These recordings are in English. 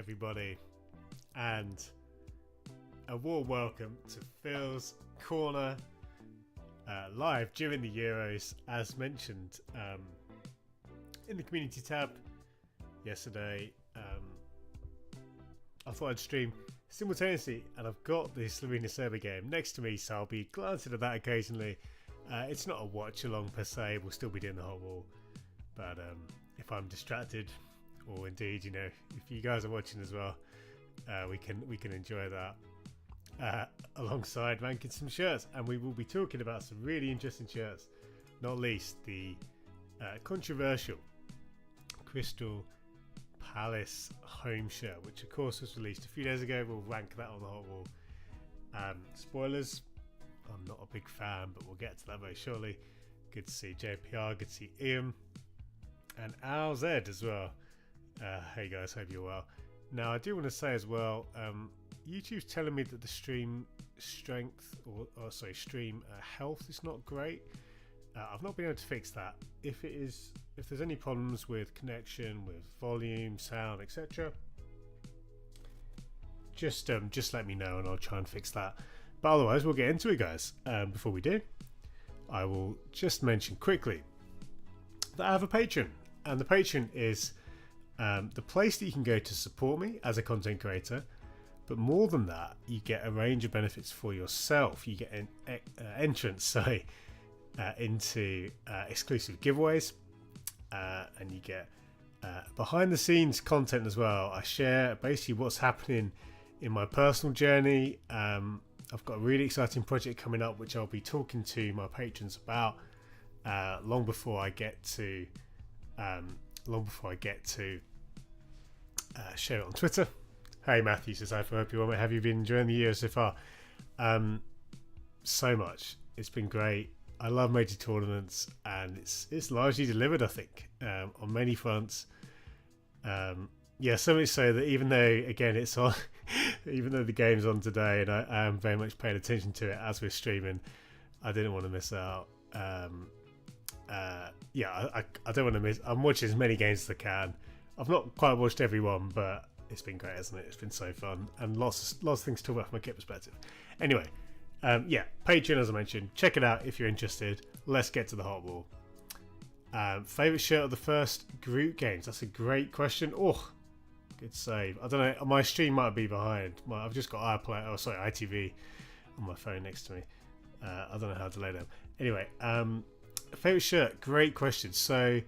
everybody, and a warm welcome to Phil's Corner, live during the Euros, as mentioned in the community tab yesterday. I thought I'd stream simultaneously, and I've got the Slovenia Serbia game next to me, so I'll be glancing at that occasionally. It's not a watch along per se, we'll still be doing the whole wall, but if I'm distracted, or indeed, you know, if you guys are watching as well, we can enjoy that alongside ranking some shirts, and we will be talking about some really interesting shirts, not least the controversial Crystal Palace home shirt, which of course was released a few days ago. We'll rank that on the hot wall. Spoilers, I'm not a big fan, but we'll get to that very shortly. Good to see JPR, good to see Ian and Al Z as well. Hey guys, hope you're well. Now I do want to say as well, YouTube's telling me that the stream strength or stream health is not great. I've not been able to fix that. If there's any problems with connection, with volume, sound, etc., just let me know and I'll try and fix that. But otherwise, we'll get into it, guys. Before we do, I will just mention quickly that I have a Patreon, and the Patreon is the place that you can go to support me as a content creator. But more than that, you get a range of benefits for yourself. You get an entrance, into exclusive giveaways, and you get behind the scenes content as well. I share basically what's happening in my personal journey. I've got a really exciting project coming up, which I'll be talking to my patrons about long before I get to share it on Twitter. Hey, Matthew says, I hope you well. Have you been enjoying the year so far? So much. It's been great. I love major tournaments, and it's largely delivered, I think, on many fronts. Yeah, so much so that even though, again, it's on, even though the game's on today, and I am very much paying attention to it as we're streaming, I didn't want to miss out. Yeah, I don't want to miss. I'm watching as many games as I can. I've not quite watched every one, but it's been great, hasn't it? It's been so fun, and lots of things to talk about from a kit perspective. Anyway, yeah, Patreon, as I mentioned, check it out if you're interested. Let's get to the hot wall. Favorite shirt of the first group games? That's a great question. Oh, good save. I don't know. My stream might be behind. I've just got ITV on my phone next to me. I don't know how to lay them. Anyway, favorite shirt? Great question. So,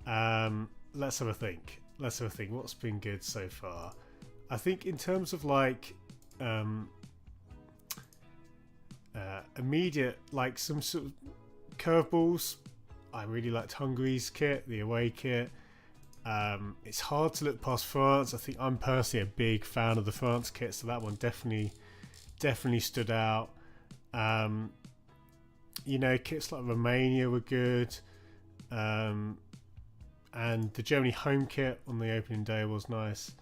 let's have a think. What's been good so far? I think in terms of like immediate, like some sort of curveballs, I really liked Hungary's kit, the away kit. It's hard to look past France. I think I'm personally a big fan of the France kit, so that one definitely stood out. You know, kits like Romania were good. And the Germany home kit on the opening day was nice.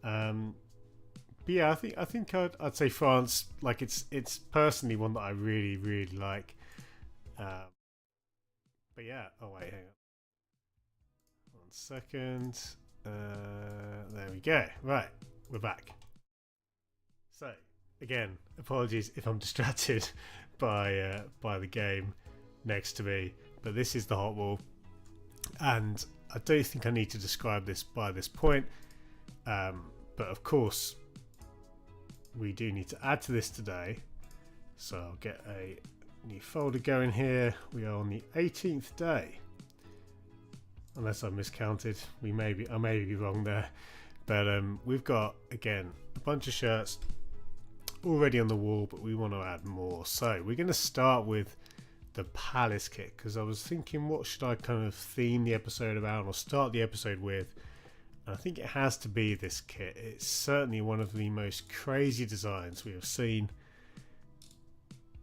But yeah, I think I'd say France. Like it's personally one that I really like. But yeah. Oh wait, hang on. 1 second. There we go. Right, we're back. So again, apologies if I'm distracted by the game next to me. But this is the hot wall, and I don't think I need to describe this by this point, but of course we do need to add to this today, so I'll get a new folder going here. We are on the 18th day, unless I've miscounted. I may be wrong there, but we've got, again, a bunch of shirts already on the wall, but we want to add more. So we're going to start with the Palace kit, because I was thinking, what should I kind of theme the episode around or start the episode with? And I think it has to be this kit. It's certainly one of the most crazy designs we have seen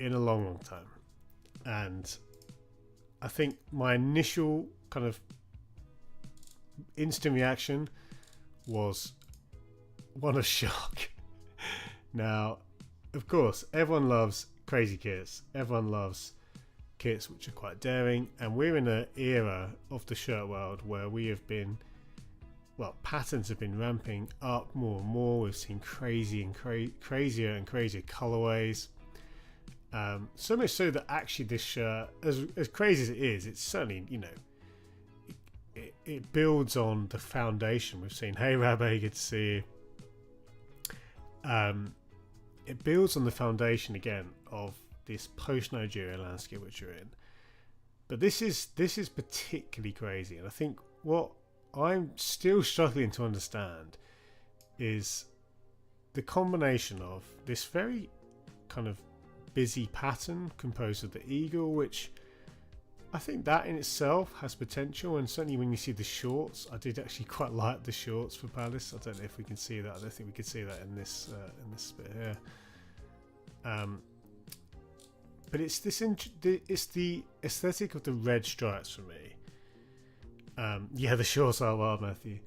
in a long time, and I think my initial kind of instant reaction was one of shock. Now, of course, everyone loves crazy kits, everyone loves kits which are quite daring, and we're in an era of the shirt world where we have been, well, patterns have been ramping up more and more. We've seen crazier and crazier colorways. So much so that actually this shirt, as crazy as it is, it's certainly, you know, it builds on the foundation. We've seen, hey Rabbe, good to see you. It builds on the foundation again of this post-Nigeria landscape which you're in. But this is particularly crazy, and I think what I'm still struggling to understand is the combination of this very kind of busy pattern composed of the eagle, which I think that in itself has potential, and certainly when you see the shorts, I did actually quite like the shorts for Palace. I don't know if we can see that. I don't think we could see that in this bit here. But it's the aesthetic of the red stripes for me. Yeah, the shorts are wild, Matthew.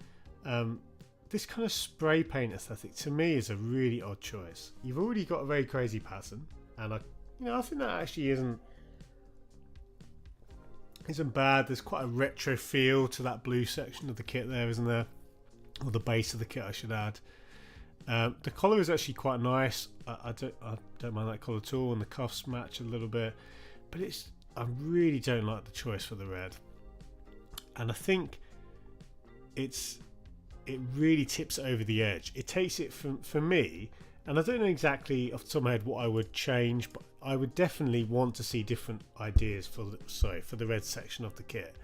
This kind of spray paint aesthetic to me is a really odd choice. You've already got a very crazy pattern, and I think that actually isn't bad. There's quite a retro feel to that blue section of the kit there, isn't there? Or the base of the kit, I should add. The collar is actually quite nice. I don't mind that collar at all, and the cuffs match a little bit. But I really don't like the choice for the red, and I think it really tips it over the edge. It takes it for me, and I don't know exactly off the top of my head what I would change, but I would definitely want to see different ideas for the red section of the kit.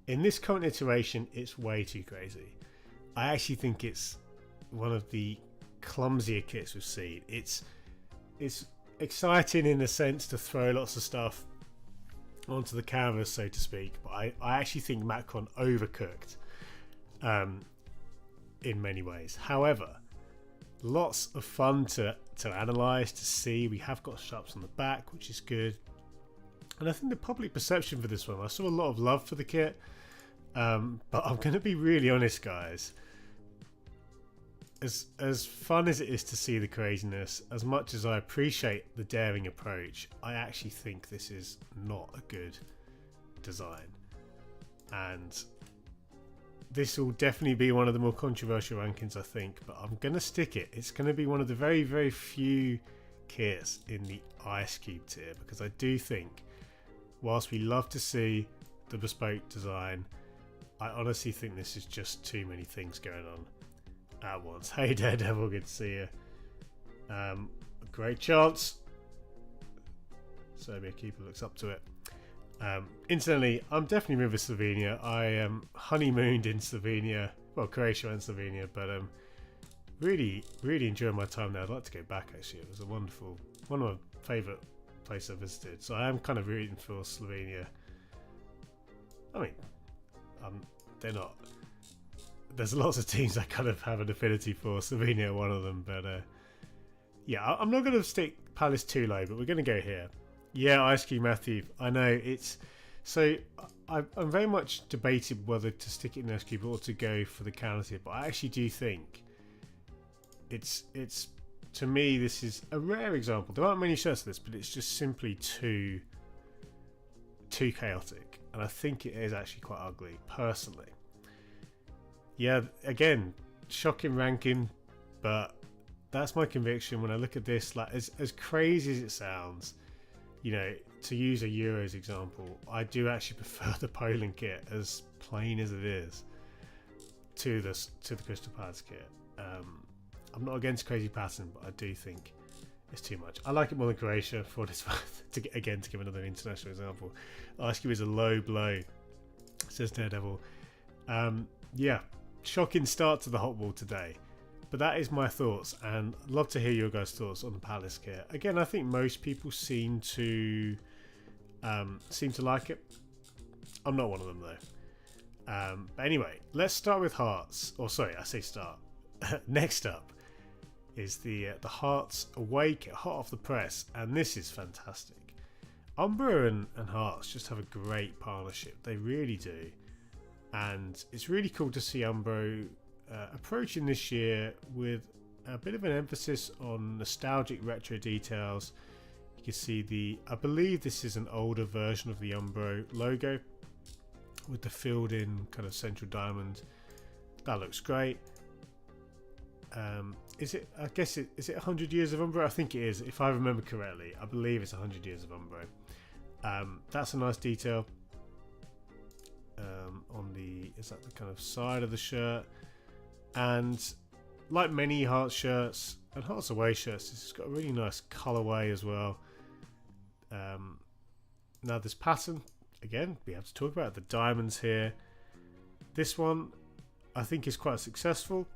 In this current iteration, it's way too crazy. I actually think it's one of the clumsier kits we've seen. It's exciting in the sense to throw lots of stuff onto the canvas, so to speak, but I actually think Macron overcooked in many ways. However, lots of fun to analyze, to see. We have got straps on the back, which is good, and I think the public perception for this one, I saw a lot of love for the kit, but I'm going to be really honest, guys. As fun as it is to see the craziness, as much as I appreciate the daring approach, I actually think this is not a good design, and this will definitely be one of the more controversial rankings, I think, but I'm going to stick it. It's going to be one of the very, very few kits in the Ice Cube tier, because I do think, whilst we love to see the bespoke design, I honestly think this is just too many things going on at once. Hey Daredevil, good to see you. A great chance. Serbia keeper looks up to it. Incidentally, I'm definitely moving to Slovenia. I honeymooned in Slovenia, well, Croatia and Slovenia, but really enjoyed my time there. I'd like to go back actually. It was a one of my favourite places I visited. So I am kind of rooting for Slovenia. I mean, they're not. There's lots of teams I kind of have an affinity for. Slovenia, one of them, but yeah, I'm not going to stick Palace too low, but we're going to go here. Yeah, Ice Cube Matthew. I know it's so. I'm very much debated whether to stick it in Ice Cube or to go for the counter, but I actually do think it's to me this is a rare example. There aren't many shirts of this, but it's just simply too chaotic, and I think it is actually quite ugly personally. Yeah, again, shocking ranking, but that's my conviction when I look at this. Like as crazy as it sounds, you know, to use a Euros example, I do actually prefer the Poland kit, as plain as it is, to the Crystal Palace kit. I'm not against crazy pattern, but I do think it's too much. I like it more than Croatia, for what it's worth. To give another international example, Ice Cube is a low blow, says Daredevil. Yeah, shocking start to the hot wall today, but that is my thoughts, and I'd love to hear your guys' thoughts on the Palace kit. Again, I think most people seem to like it. I'm not one of them though. But anyway, let's start with Hearts. Or sorry, I say start. Next up is the Hearts away kit, hot off the press, and this is fantastic. Umbro and Hearts just have a great partnership. They really do. And it's really cool to see Umbro approaching this year with a bit of an emphasis on nostalgic retro details. You can see I believe this is an older version of the Umbro logo with the filled in kind of central diamond That looks great. Is it? I guess is it 100 years of Umbro? I think it is. If I remember correctly, I believe it's 100 years of Umbro. That's a nice detail. On the the kind of side of the shirt, and like many Hearts shirts and Hearts away shirts, it's got a really nice colorway as well. Now this pattern, again, we have to talk about the diamonds here. This one I think is quite successful.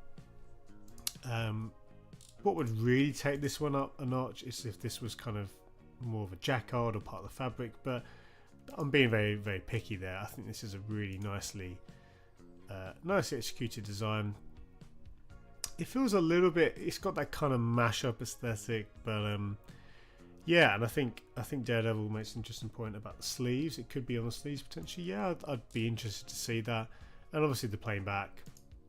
What would really take this one up a notch is if this was kind of more of a jacquard or part of the fabric, but I'm being very, very picky there. I think this is a really nicely executed design. It feels a little bit, it's got that kind of mashup aesthetic, but yeah, and I think Daredevil makes an interesting point about the sleeves. It could be on the sleeves potentially. Yeah, I'd be interested to see that. And obviously the plain back,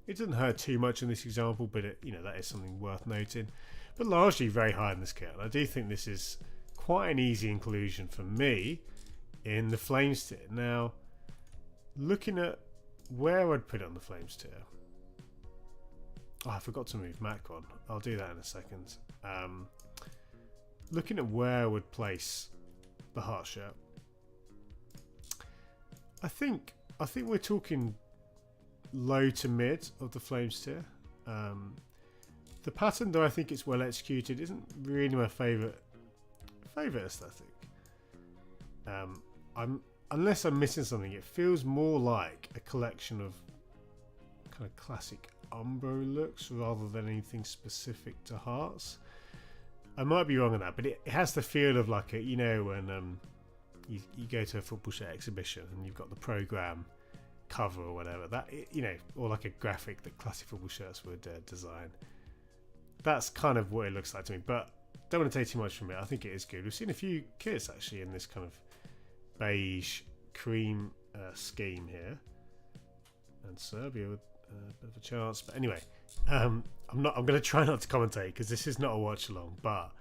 it doesn't hurt too much in this example, but that is something worth noting. But largely very high in the scale. I do think this is quite an easy inclusion for me in the Flames tier. Now, looking at where I'd put it on the Flames tier. Oh, I forgot to move Macron. I'll do that in a second. Looking at where I would place the Heart shirt, I think we're talking low to mid of the Flames tier. The pattern, though I think it's well executed, isn't really my favourite aesthetic. Unless I'm missing something, it feels more like a collection of kind of classic Umbro looks rather than anything specific to Hearts. I might be wrong on that, but it has the feel of like a, when you go to a football shirt exhibition and you've got the program cover or whatever, that or like a graphic that classic football shirts would design. That's kind of what it looks like to me, but don't want to take too much from it. I think it is good. We've seen a few kits actually in this kind of beige cream scheme here, and Serbia with a bit of a chance. But anyway, I'm going to try not to commentate because this is not a watch along, but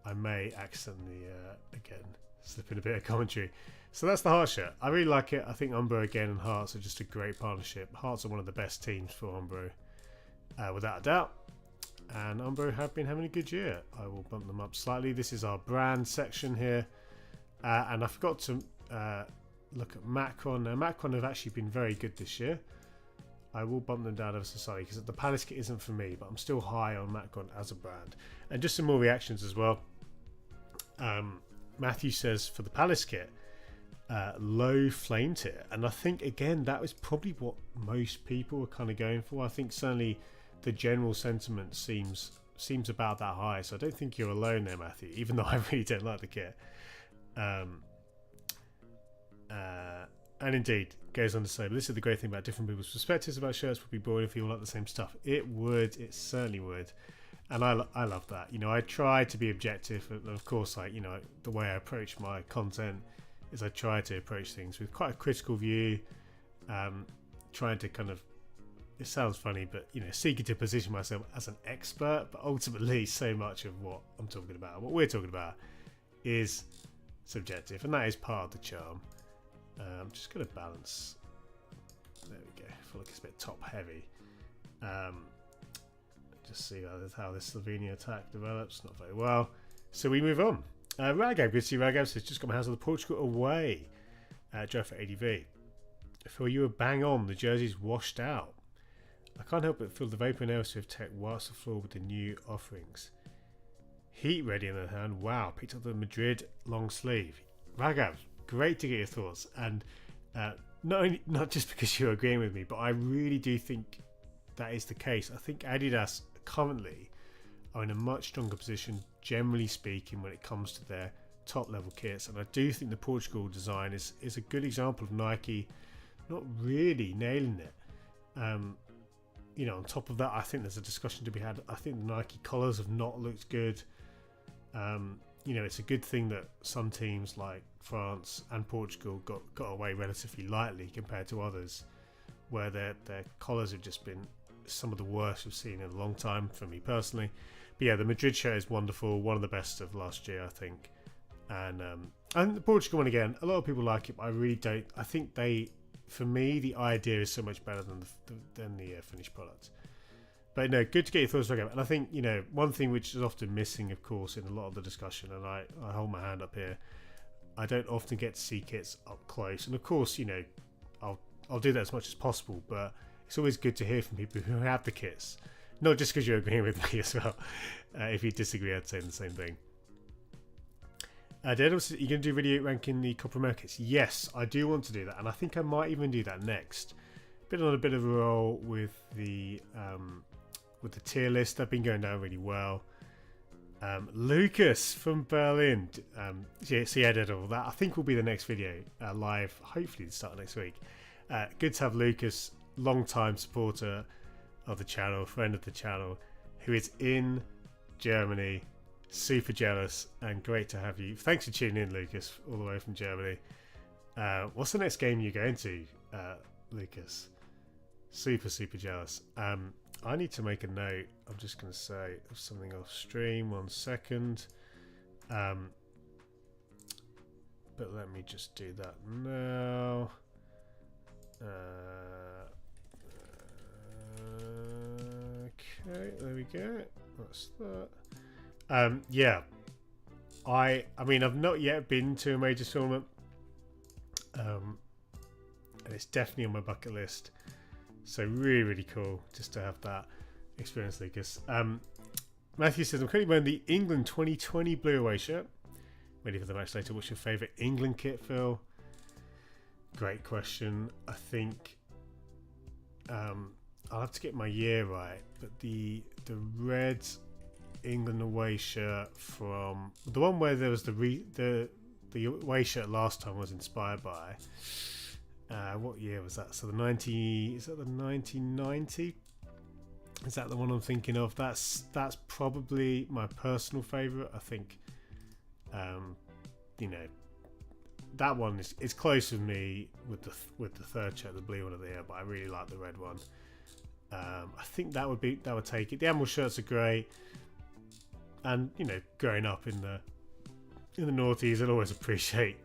I may accidentally again slip in a bit of commentary. So that's the Hearts shirt. I really like it. I think Umbro again and Hearts are just a great partnership. Hearts are one of the best teams for Umbro, without a doubt. And Umbro have been having a good year. I will bump them up slightly. This is our brand section here. And I forgot to look at Macron. Now, Macron have actually been very good this year. I will bump them down ever so slightly because the Palace kit isn't for me, but I'm still high on Macron as a brand. And just some more reactions as well. Matthew says for the Palace kit, low flame tier. And I think, again, that was probably what most people were kind of going for. I think certainly the general sentiment seems about that high. So I don't think you're alone there, Matthew, even though I really don't like the kit. And indeed, goes on to say, but this is the great thing about different people's perspectives about shirts would be boring if you all like the same stuff. It certainly would. And I love that. I try to be objective, and of course, the way I approach my content is I try to approach things with quite a critical view, trying to kind of, it sounds funny, but seeking to position myself as an expert, but ultimately so much of what I'm talking about, what we're talking about, is subjective, and that is part of the charm. I'm just going to balance. There we go. I feel like it's a bit top heavy. Just see how this Slovenia attack develops. Not very well. So we move on. Ragab, good to see Ragab says, just got my house on the Portugal away. Joe for ADV. Phil, you were bang on. The jersey's washed out. I can't help but feel the vapor and aerosmith tech whilst the floor with the new offerings. Heat ready on the other hand. Wow, picked up the Madrid long sleeve. Ragab, great to get your thoughts. And not just because you're agreeing with me, but I really do think that is the case. I think Adidas currently are in a much stronger position, generally speaking, when it comes to their top level kits. And I do think the Portugal design is a good example of Nike not really nailing it. On top of that, I think there's a discussion to be had. I think the Nike collars have not looked good. It's a good thing that some teams like France and Portugal got away relatively lightly compared to others, where their collars have just been some of the worst we've seen in a long time for me personally. But yeah, the Madrid shirt is wonderful, one of the best of last year, I think. And the Portugal one again, a lot of people like it, but I really don't. I think they for me, the idea is so much better than the finished product. But no, good to get your thoughts on the game. And I think, you know, one thing which is often missing, of course, in a lot of the discussion, and I hold my hand up here, I don't often get to see kits up close. And of course, you know, I'll do that as much as possible, but it's always good to hear from people who have the kits. Not just because you're agreeing with me as well. If you disagree, I'd say the same thing. Daredevil says, are you going to do a video ranking the Copa America kits? Yes, I do want to do that. And I think I might even do that next. Been on a bit of a roll with the tier list. They've been going down really well. Lucas from Berlin. So yeah, Daredevil, that I think will be the next video live, hopefully the start of next week. Good to have Lucas, long-time supporter of the channel, friend of the channel, who is in Germany. Super jealous and great to have you. Thanks for tuning in, Lucas, all the way from Germany. What's the next game you're going to, Lucas? Super jealous. I need to make a note. I'm just going to say something off stream. 1 second. But let me just do that now. Okay, there we go. That's that. Yeah, I mean, I've not yet been to a major tournament, and it's definitely on my bucket list. So really cool just to have that experience, Lucas. Matthew says, I'm currently wearing the England 2020 blue away shirt. Ready for the match later. What's your favourite England kit, Phil? Great question. I think I'll have to get my year right, but the red England away shirt from the one where there was the away shirt last time was inspired by what year was that? So the 90, is that the 1990? Is that the one I'm thinking of? That's probably my personal favourite. I think you know, that one is close with me with the third shirt, the blue one at the end, but I really like the red one. I think that would take it. The Emerald shirts are great. And you know, growing up in the noughties, I'd always appreciate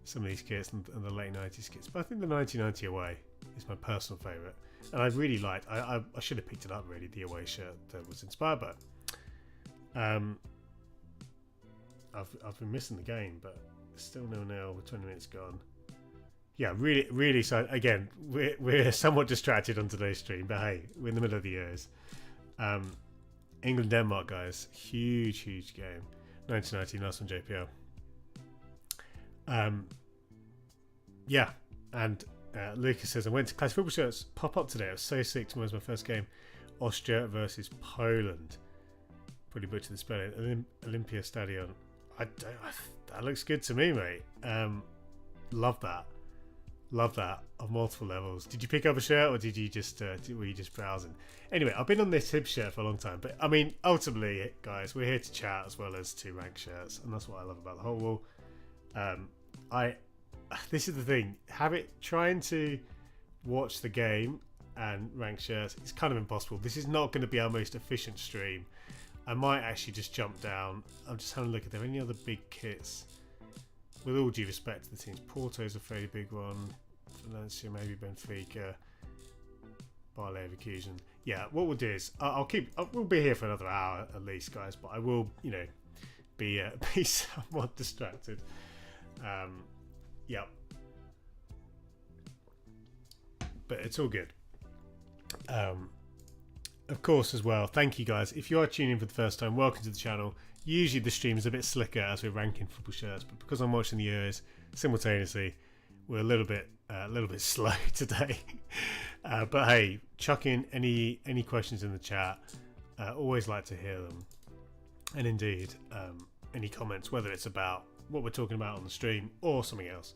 some of these kits and the late 90s kits. But I think the 1990 away is my personal favourite, and I really liked. I should have picked it up really, the away shirt that was inspired by it. I've been missing the game, but still 0-0 with 20 minutes gone. Yeah, really. So again, we're somewhat distracted on today's stream, but hey, we're in the middle of the years. England-Denmark, guys. Huge game. 1990, last on JPL. Yeah, and Lucas says, I went to Classic Football Shirts pop up today. I was so sick. Tomorrow's my first game. Austria versus Poland. Probably butchered the spelling. Olympia Stadion. That looks good to me, mate. Love that on multiple levels. Did you pick up a shirt, or did you just were you just browsing? Anyway, I've been on this Hib shirt for a long time, but I mean, ultimately, guys, we're here to chat as well as to rank shirts, and that's what I love about the whole wall. This is the thing, trying to watch the game and rank shirts, it's kind of impossible. This is not going to be our most efficient stream. I might actually just jump down. I'm just having a look. Are there any other big kits? With all due respect to the teams, Porto's a fairly big one. Valencia, maybe Benfica, Barley Leverkusen. Yeah, what we'll do is we'll be here for another hour at least, guys. But I will, you know, be somewhat distracted. Yeah, but it's all good. Of course, as well. Thank you, guys. If you are tuning in for the first time, welcome to the channel. Usually the stream is a bit slicker as we're ranking football shirts, but because I'm watching the Euros simultaneously, we're a little bit slow today. But hey, chuck in any questions in the chat. Always like to hear them, and indeed any comments, whether it's about what we're talking about on the stream or something else.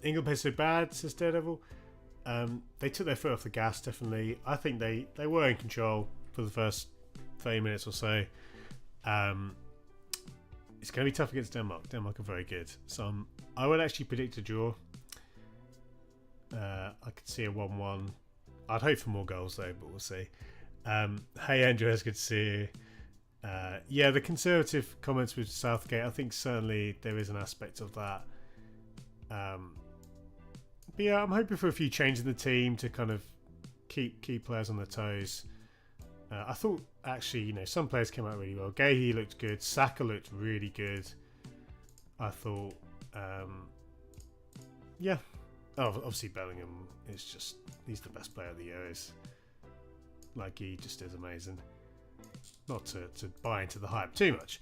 England plays so bad, says Daredevil. They took their foot off the gas, definitely. I think they were in control for the first 30 minutes or so. It's going to be tough against Denmark. Denmark are very good. So I would actually predict a draw. I could see a 1-1. I'd hope for more goals though, but we'll see. Hey Andrew, it's good to see you. Yeah, the conservative comments with Southgate, I think certainly there is an aspect of that. But yeah, I'm hoping for a few changes in the team to kind of keep key players on their toes. I thought actually, you know, some players came out really well. Gahey looked good. Saka looked really good. I thought, yeah. Oh, obviously Bellingham is just, he's the best player of the year. Like, he just is amazing. Not to buy into the hype too much.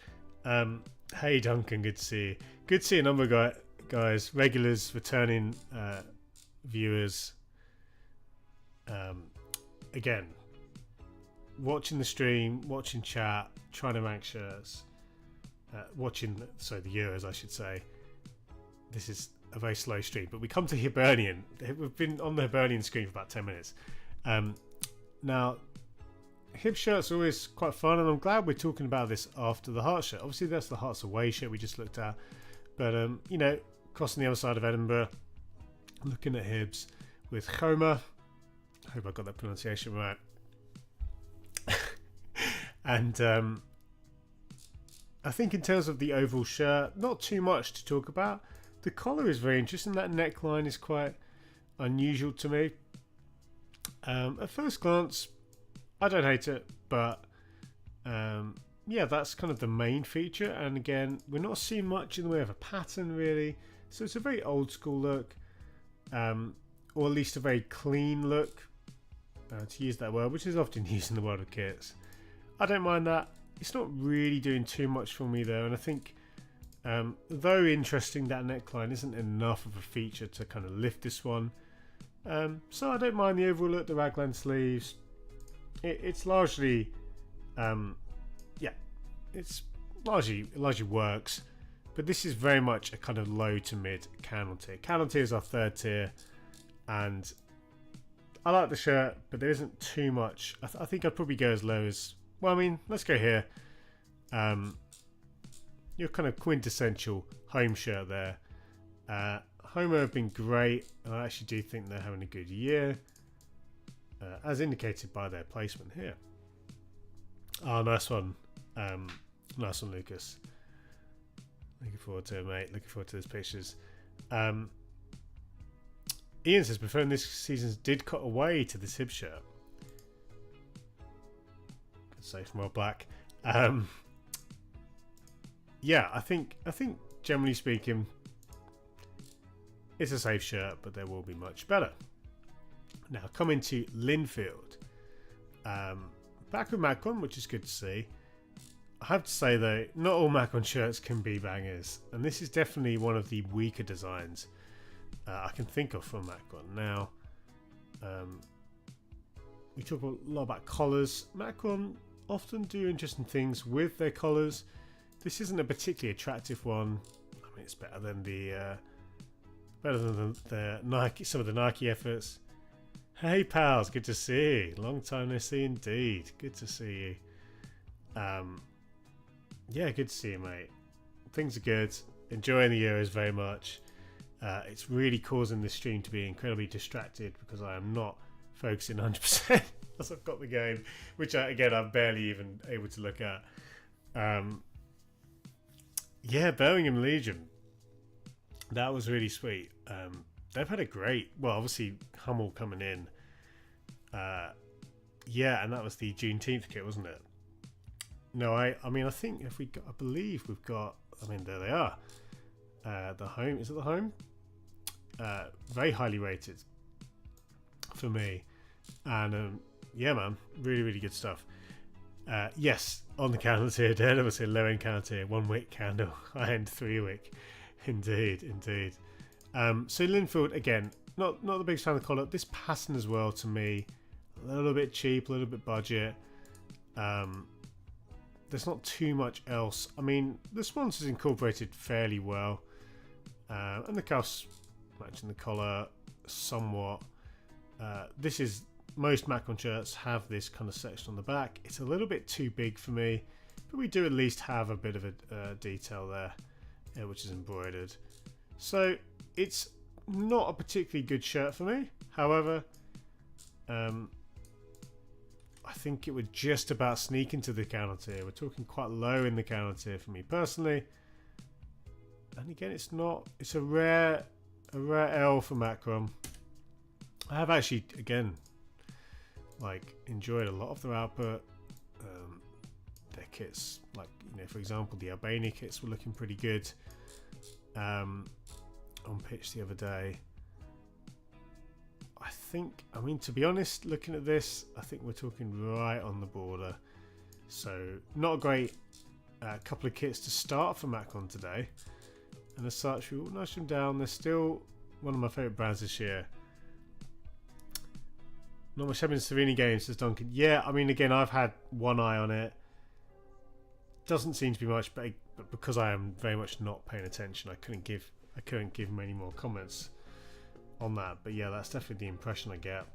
Hey Duncan, good to see you. Good to see a number of guys, regulars, returning viewers. Again, watching the stream, watching chat, trying to rank shirts, watching the Euros, I should say. This is a very slow stream, but we come to Hibernian. We've been on the Hibernian screen for about 10 minutes. Now, Hib shirts are always quite fun, and I'm glad we're talking about this after the Hearts shirt. Obviously, that's the Hearts away shirt we just looked at, but you know, crossing the other side of Edinburgh, looking at Hibs with Homer. I hope I got that pronunciation right. And I think in terms of the overall shirt, not too much to talk about. The collar is very interesting. That neckline is quite unusual to me. At first glance, I don't hate it, but yeah, that's kind of the main feature. And again, we're not seeing much in the way of a pattern really, so it's a very old school look, or at least a very clean look, to use that word, which is often used in the world of kits. I don't mind that. It's not really doing too much for me though, and I think though interesting, that neckline isn't enough of a feature to kind of lift this one. So I don't mind the overall look, the raglan sleeves. It's largely, yeah, it's largely works. But this is very much a kind of low to mid candle tier. Candle tier is our third tier, and I like the shirt, but there isn't too much. I think I'd probably go as low as, well, I mean, let's go here. Your kind of quintessential home shirt there. Homer have been great, and I actually do think they're having a good year, as indicated by their placement here. Oh, nice one. Nice one, Lucas. Looking forward to it, mate. Looking forward to those pictures. Ian says, preferring this season's did cut away to this Hib shirt. Good save from Rob Black. Yeah, I think generally speaking, it's a safe shirt, but there will be much better. Now, coming to Linfield. Back with Macron, which is good to see. I have to say though, not all Macron shirts can be bangers, and this is definitely one of the weaker designs I can think of from Macron. Now, we talk a lot about collars. Macron often do interesting things with their collars. This isn't a particularly attractive one. I mean, it's better than the Nike, some of the Nike efforts. Hey pals, good to see you. Long time no see indeed. Good to see you. Yeah, good to see you, mate. Things are good. Enjoying the Euros very much. It's really causing the stream to be incredibly distracted because I am not focusing 100% as I've got the game, which again I'm barely even able to look at. Yeah, Birmingham Legion. That was really sweet. They've had a great, well, obviously Hummel coming in. Yeah, and that was the Juneteenth kit, wasn't it? No, I mean, I think if we got, I believe we've got, I mean, there they are. The home, is it the home? Very highly rated for me. And yeah, man, really, really good stuff. Yes, on the candle tier, Dan, I would say low end candle tier, 1 wick candle, high end 3 wick. Indeed, indeed. So Linfield, again, not the biggest fan of the collar. This pattern as well, to me, a little bit cheap, a little bit budget. There's not too much else. I mean, the sponsor's incorporated fairly well, and the cuffs matching the collar somewhat. This is, most Macron shirts have this kind of section on the back. It's a little bit too big for me, but we do at least have a bit of a detail there, which is embroidered. So it's not a particularly good shirt for me. However, I think it would just about sneak into the counter tier. We're talking quite low in the counter tier for me personally. And again, it's a rare a rare L for Macron. I have actually, again, like enjoyed a lot of their output. Their kits, like, you know, for example, the Albania kits were looking pretty good on pitch the other day. I mean, to be honest, looking at this, I think we're talking right on the border. So not a great couple of kits to start for Macron today. And as such, we will nudge them down. They're still one of my favourite brands this year. Not much happening in Slovenia games, says Duncan. Yeah, I mean, again, I've had one eye on it. Doesn't seem to be much, but because I am very much not paying attention, I couldn't give many more comments on that. But yeah, that's definitely the impression I get.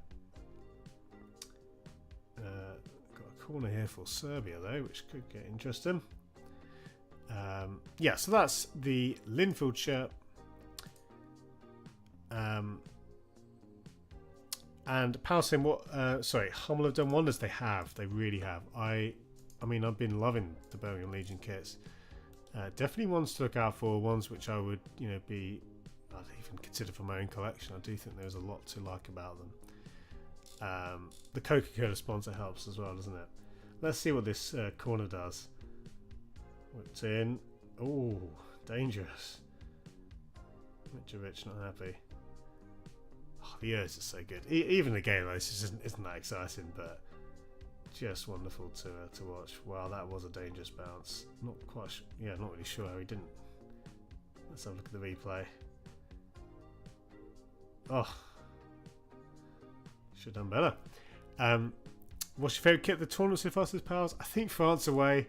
Got a corner here for Serbia though, which could get interesting. Yeah, so that's the Linfield shirt. And Palestine, Hummel have done wonders. They really have. I mean, I've been loving the Birmingham Legion kits. Definitely ones to look out for. Ones which I would, you know, I'd even consider for my own collection. I do think there's a lot to like about them. The Coca-Cola sponsor helps as well, doesn't it? Let's see what this corner does. Whipped in. Oh, dangerous. Mitrovic not happy. Oh, the Urs is so good. Even the game, though, this isn't that exciting, but just wonderful to watch. Wow, that was a dangerous bounce. Not really sure how he didn't. Let's have a look at the replay. Oh, should have done better. What's your favourite kit of the tournament so far, says Pals? I think France away.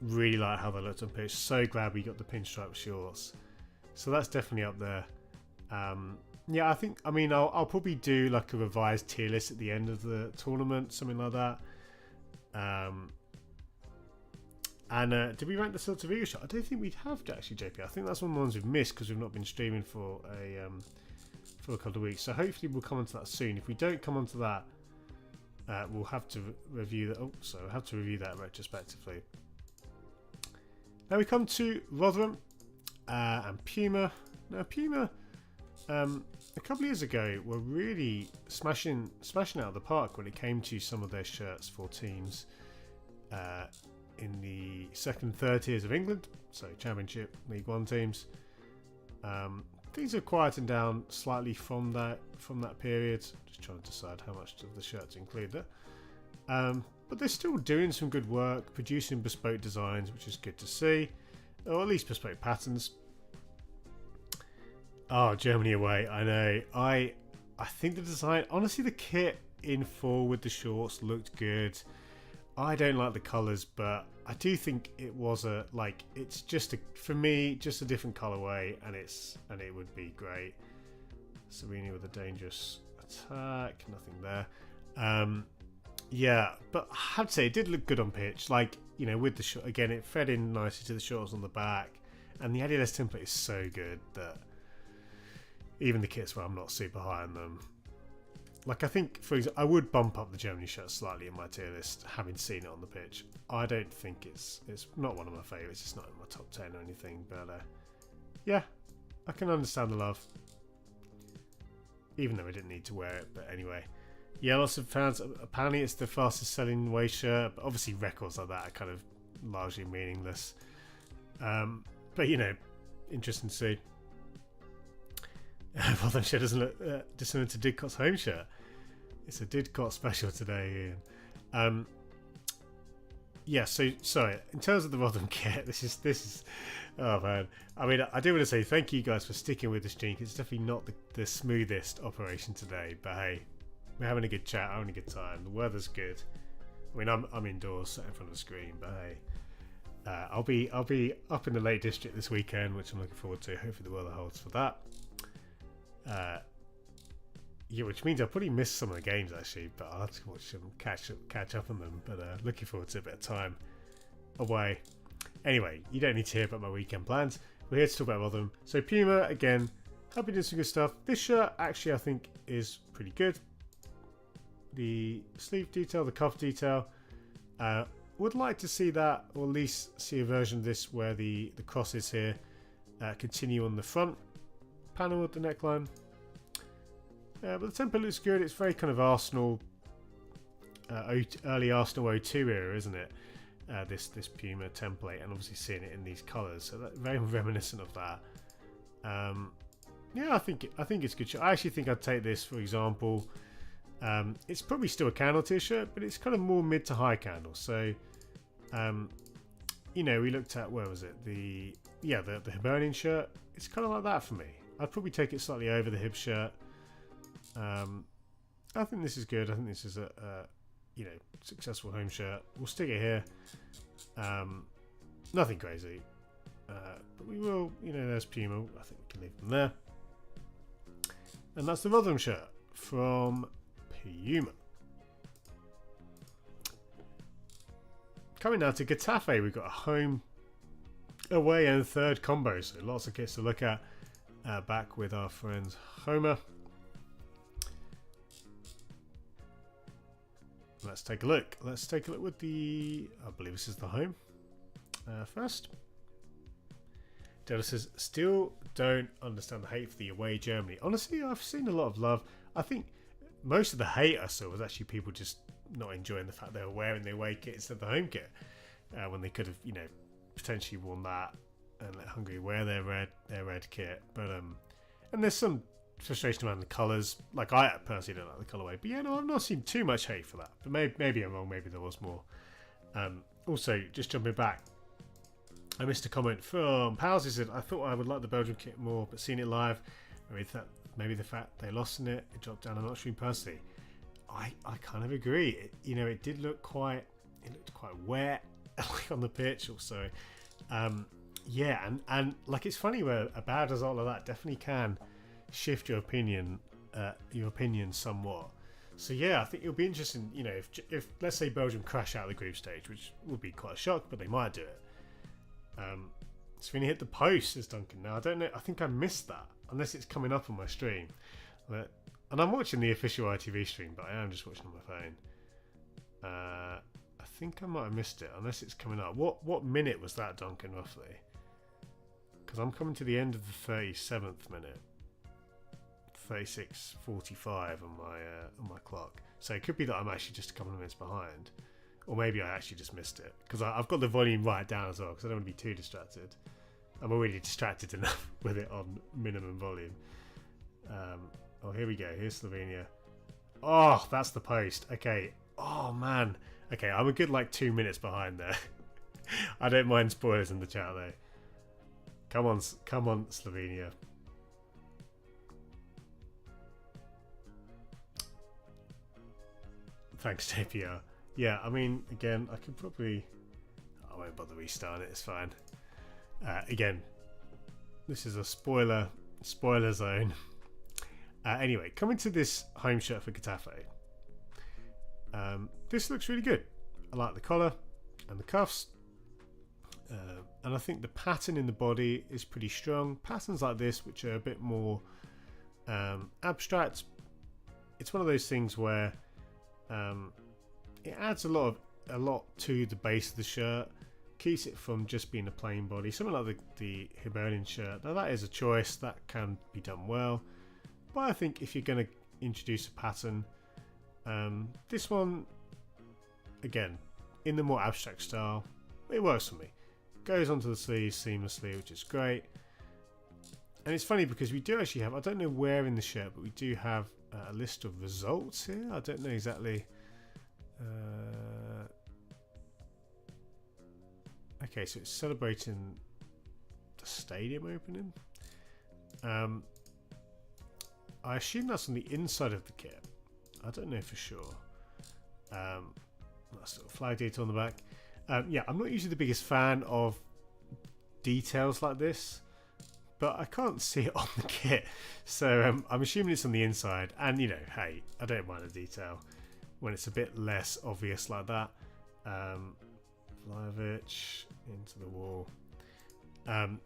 Really like how they looked on pitch. So glad we got the pinstripe shorts. So that's definitely up there. Yeah, I mean, I'll probably do like a revised tier list at the end of the tournament, something like that. Did we rank the Celta Vigo shot? I don't think we'd have to actually, JP. I think that's one of the ones we've missed because we've not been streaming for a couple of weeks. So hopefully we'll come onto that soon. If we don't come onto that, we'll have to review that. We'll have to review that retrospectively. Now we come to Rotherham and Puma. Now Puma, a couple of years ago, were really smashing out of the park when it came to some of their shirts for teams in the second and third tiers of England, so Championship, League One teams. Things have quietened down slightly from that period. Just trying to decide how much of the shirt to include there. But they're still doing some good work, producing bespoke designs, which is good to see, or at least bespoke patterns. Oh, Germany away! I know. I think the design, honestly, the kit in full with the shorts looked good. I don't like the colours, but I do think it was it's just for me just a different colourway, and it would be great. Serena with a dangerous attack, nothing there. Yeah, but I have to say it did look good on pitch. Like, you know, with the short again, it fed in nicely to the shorts on the back, and the Adidas template is so good that even the kits where I'm not super high on them. Like, I think, for example, I would bump up the Germany shirt slightly in my tier list, having seen it on the pitch. I don't think it's not one of my favourites. It's not in my top 10 or anything, but yeah, I can understand the love. Even though I didn't need to wear it, but anyway. Yeah, lots of fans. Apparently it's the fastest selling away shirt, but obviously records like that are kind of largely meaningless. But, you know, interesting to see. Well, that shirt doesn't look dissimilar to Didcot's home shirt. It's a Didcot special today, Ian. Yeah, so sorry. In terms of the Rotherham kit, this is. Oh man, I mean, I do want to say thank you guys for sticking with this stream. It's definitely not the smoothest operation today, but hey, we're having a good chat, having a good time. The weather's good. I mean, I'm indoors, sat in front of the screen, but hey, I'll be up in the Lake District this weekend, which I'm looking forward to. Hopefully the weather holds for that. Yeah, which means I'll probably miss some of the games actually, but I'll have to watch them, catch up on them. But looking forward to a bit of time away. Anyway, you don't need to hear about my weekend plans. We're here to talk about Rotherham. So Puma, again, happy to do some good stuff. This shirt actually I think is pretty good. The sleeve detail, the cuff detail, would like to see that, or at least see a version of this where the crosses here continue on the front panel at the neckline. But the template looks good. It's very kind of Arsenal, early Arsenal 02 era, isn't it? This Puma template, and obviously seeing it in these colours, so that very reminiscent of that. Yeah, I think it's good. I actually think I'd take this, for example. It's probably still a candle t-shirt, but it's kind of more mid to high candle. So, you know, we looked at, where was it? The Hibernian shirt. It's kind of like that for me. I'd probably take it slightly over the Hib shirt. I think this is good. I think this is a you know, successful home shirt. We'll stick it here. Nothing crazy, but we will. You know, there's Puma. I think we can leave them there. And that's the Rotherham shirt from Puma. Coming now to Getafe, we've got a home, away, and third combo. So lots of kits to look at. Back with our friends Homer. Let's take a look. Let's take a look with the, I believe this is the home first. Della says, still don't understand the hate for the away Germany. Honestly, I've seen a lot of love. I think most of the hate I saw was actually people just not enjoying the fact they were wearing the away kit instead of the home kit, when they could have, you know, potentially worn that and let Hungary wear their red kit. But and there's some frustration around the colours. Like, I personally don't like the colourway, but yeah, no, I've not seen too much hate for that. But maybe I'm wrong. Maybe there was more. Also, just jumping back, I missed a comment from Pals. He said, I thought I would like the Belgium kit more, but seeing it live, maybe the fact they lost in it dropped down a notch for me personally. I kind of agree. You know, it did look quite, it looked quite wet like on the pitch also. Yeah, and like, it's funny where a bad result like that definitely can shift your opinion somewhat. So yeah, I think it'll be interesting, you know, if let's say Belgium crash out of the group stage, which would be quite a shock, but they might do it. Slovenia hit the post, says Duncan. Now I don't know, I think I missed that, unless it's coming up on my stream. And I'm watching the official ITV stream, but I am just watching on my phone. I think I might have missed it, unless it's coming up. What minute was that, Duncan, roughly? Because I'm coming to the end of the 37th minute. 36:45 on my clock. So it could be that I'm actually just a couple of minutes behind, or maybe I actually just missed it, because I've got the volume right down as well, because I don't want to be too distracted. I'm already distracted enough with it on minimum volume. Oh, here we go. Here's Slovenia. Oh, that's the post. Okay. Oh man. Okay, I'm a good like 2 minutes behind there. I don't mind spoilers in the chat though. Come on, Slovenia. Thanks, JPR. Yeah, I mean, again, I could probably... I won't bother restarting it, it's fine. Again, this is a spoiler zone. Anyway, coming to this home shirt for Getafe. This looks really good. I like the collar and the cuffs. And I think the pattern in the body is pretty strong. Patterns like this, which are a bit more abstract, it's one of those things where it adds a lot to the base of the shirt, keeps it from just being a plain body. Something like the Hibernian shirt. Now that is a choice, that can be done well, but I think if you're going to introduce a pattern, this one, again, in the more abstract style, it works for me. Goes onto the sleeves seamlessly, which is great. And it's funny because we do actually have, I don't know where in the shirt, but we do have a list of results here. I don't know exactly. Okay, so it's celebrating the stadium opening. I assume that's on the inside of the kit. I don't know for sure. That's sort of flag detail on the back. Yeah, I'm not usually the biggest fan of details like this, but I can't see it on the kit, so I'm assuming it's on the inside. And you know, hey, I don't mind a detail when it's a bit less obvious like that. Vlahovic into the wall.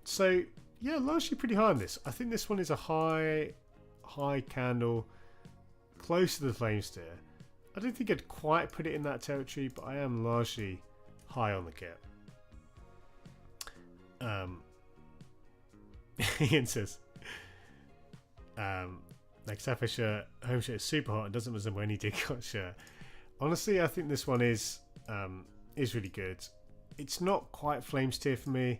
So yeah, largely pretty high on this. I think this one is a high candle, close to the flame steer. I don't think I'd quite put it in that territory, but I am largely high on the kit. Ian says, Like Getafe shirt, home shirt is super hot and doesn't resemble any Dicot shirt. Honestly, I think this one is really good. It's not quite Flames tier for me.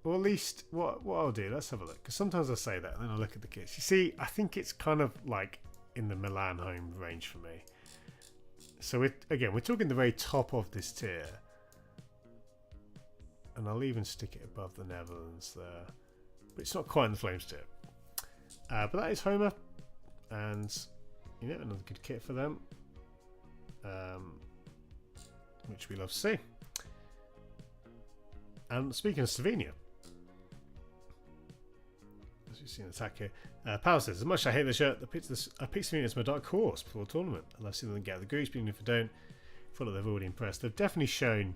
Or at least what I'll do, let's have a look. Because sometimes I say that and then I look at the kits. You see, I think it's kind of like in the Milan home range for me. So we're talking the very top of this tier. And I'll even stick it above the Netherlands there. But it's not quite in the Flames tier. But that is Homer. And, you know, another good kit for them. Which we love to see. And speaking of Slovenia, as you see in the attack here, Power says, as much as I hate the shirt, I picked Slovenia as my dark horse before the tournament. And I've seen them get out of the groups, but even if I don't, I feel like they've already impressed. They've definitely shown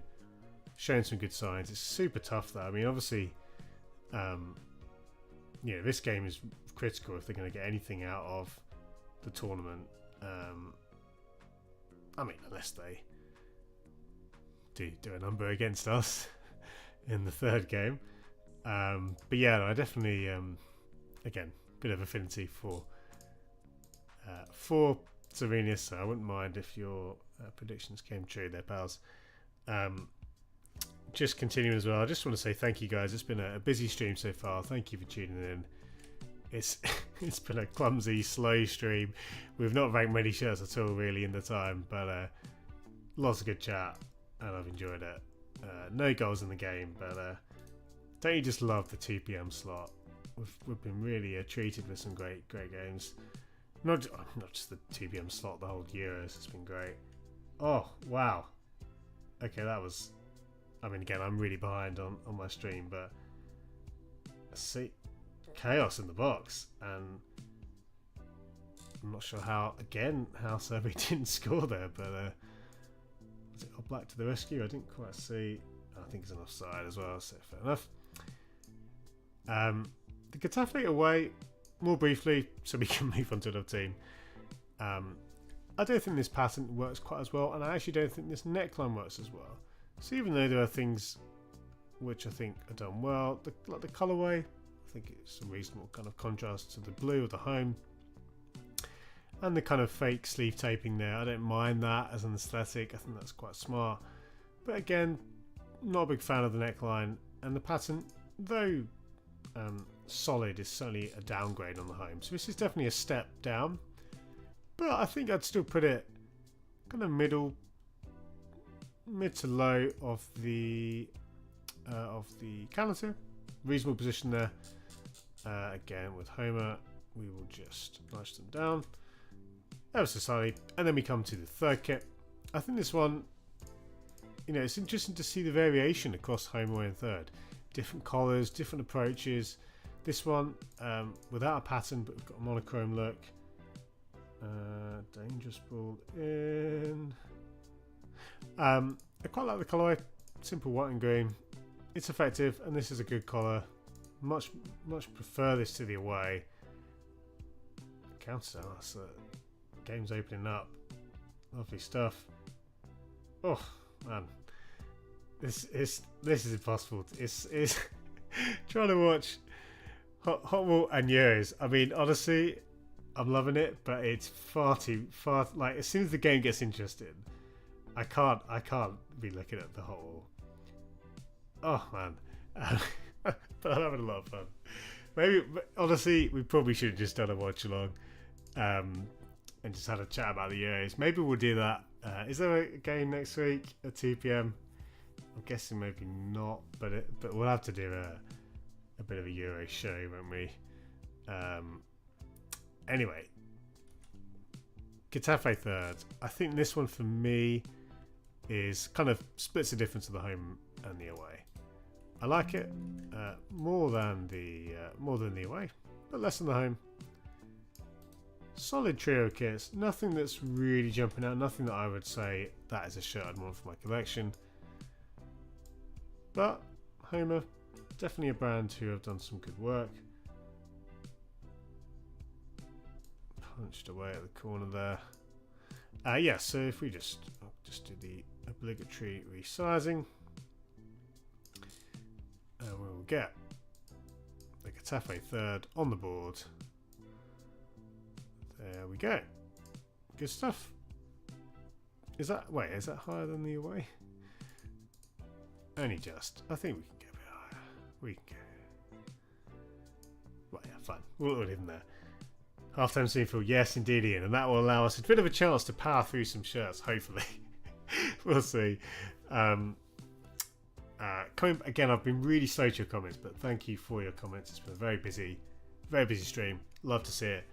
some good signs. It's super tough though. I mean, obviously, this game is critical if they're going to get anything out of the tournament. I mean, unless they do a number against us in the third game. But yeah, no, I definitely, again, bit of affinity for Slovenia, so I wouldn't mind if your predictions came true there, pals. Just continuing as well, I just want to say thank you guys. It's been a busy stream so far. Thank you for tuning in. It's been a clumsy, slow stream. We've not ranked many shirts at all really in the time, but lots of good chat and I've enjoyed it. No goals in the game, but don't you just love the 2 PM slot? We've been really treated with some great games. Not just the 2 PM slot, the whole Euros has been great. Oh wow. Okay, that was. I mean, again, I'm really behind on my stream, but see, chaos in the box, and I'm not sure how Serbia didn't score there, but was it Black to the rescue? I didn't quite see. I think it's an offside as well, so fair enough. The Getafe away, more briefly, so we can move on to another team. I don't think this pattern works quite as well, and I actually don't think this neckline works as well. So even though there are things which I think are done well, like the colourway, I think it's a reasonable kind of contrast to the blue of the home. And the kind of fake sleeve taping there, I don't mind that as an aesthetic. I think that's quite smart. But again, not a big fan of the neckline. And the pattern, though solid, is certainly a downgrade on the home. So this is definitely a step down. But I think I'd still put it kind of mid to low of the calendar. Reasonable position there. Again, with Homer, we will just nudge them down ever so slightly, and then we come to the third kit. I think this one, it's interesting to see the variation across home, away, and third. Different collars, different approaches. This one without a pattern, but we've got a monochrome look. Dangerous ball in. I quite like the colourway. Simple white and green. It's effective, and this is a good collar. Much prefer this to the away. Counter, that's game's opening up. Lovely stuff. Oh man, this is impossible. It's trying to watch Hot Wall and Euros. I mean, honestly, I'm loving it, but it's far. Like, as soon as the game gets interesting, I can't be looking at the Hot Wall. Oh man, but I'm having a lot of fun. Maybe, honestly, we probably should have just done a watch along, and just had a chat about the Euros. Maybe we'll do that. Is there a game next week at 2 PM? I'm guessing maybe not, but we'll have to do a bit of a Euro show, won't we? Anyway, Getafe third. I think this one for me is kind of splits the difference of the home and the away. I like it more than the away, but less than the home. Solid trio kits, nothing that's really jumping out, nothing that I would say that is a shirt I'd want for my collection. But Homer, definitely a brand who have done some good work. Punched away at the corner there. Yeah, so if we just do the obligatory resizing, we will get the Safe third on the board. There we go. Good stuff. Is that higher than the away? Only just. I think we can get a bit higher. We can go. Well, yeah, fine. We'll leave them there. Half-time semifinal, yes, indeed, Ian, and that will allow us a bit of a chance to power through some shirts. Hopefully, we'll see. Coming again, I've been really slow to your comments, but thank you for your comments. It's been a very busy stream. Love to see it.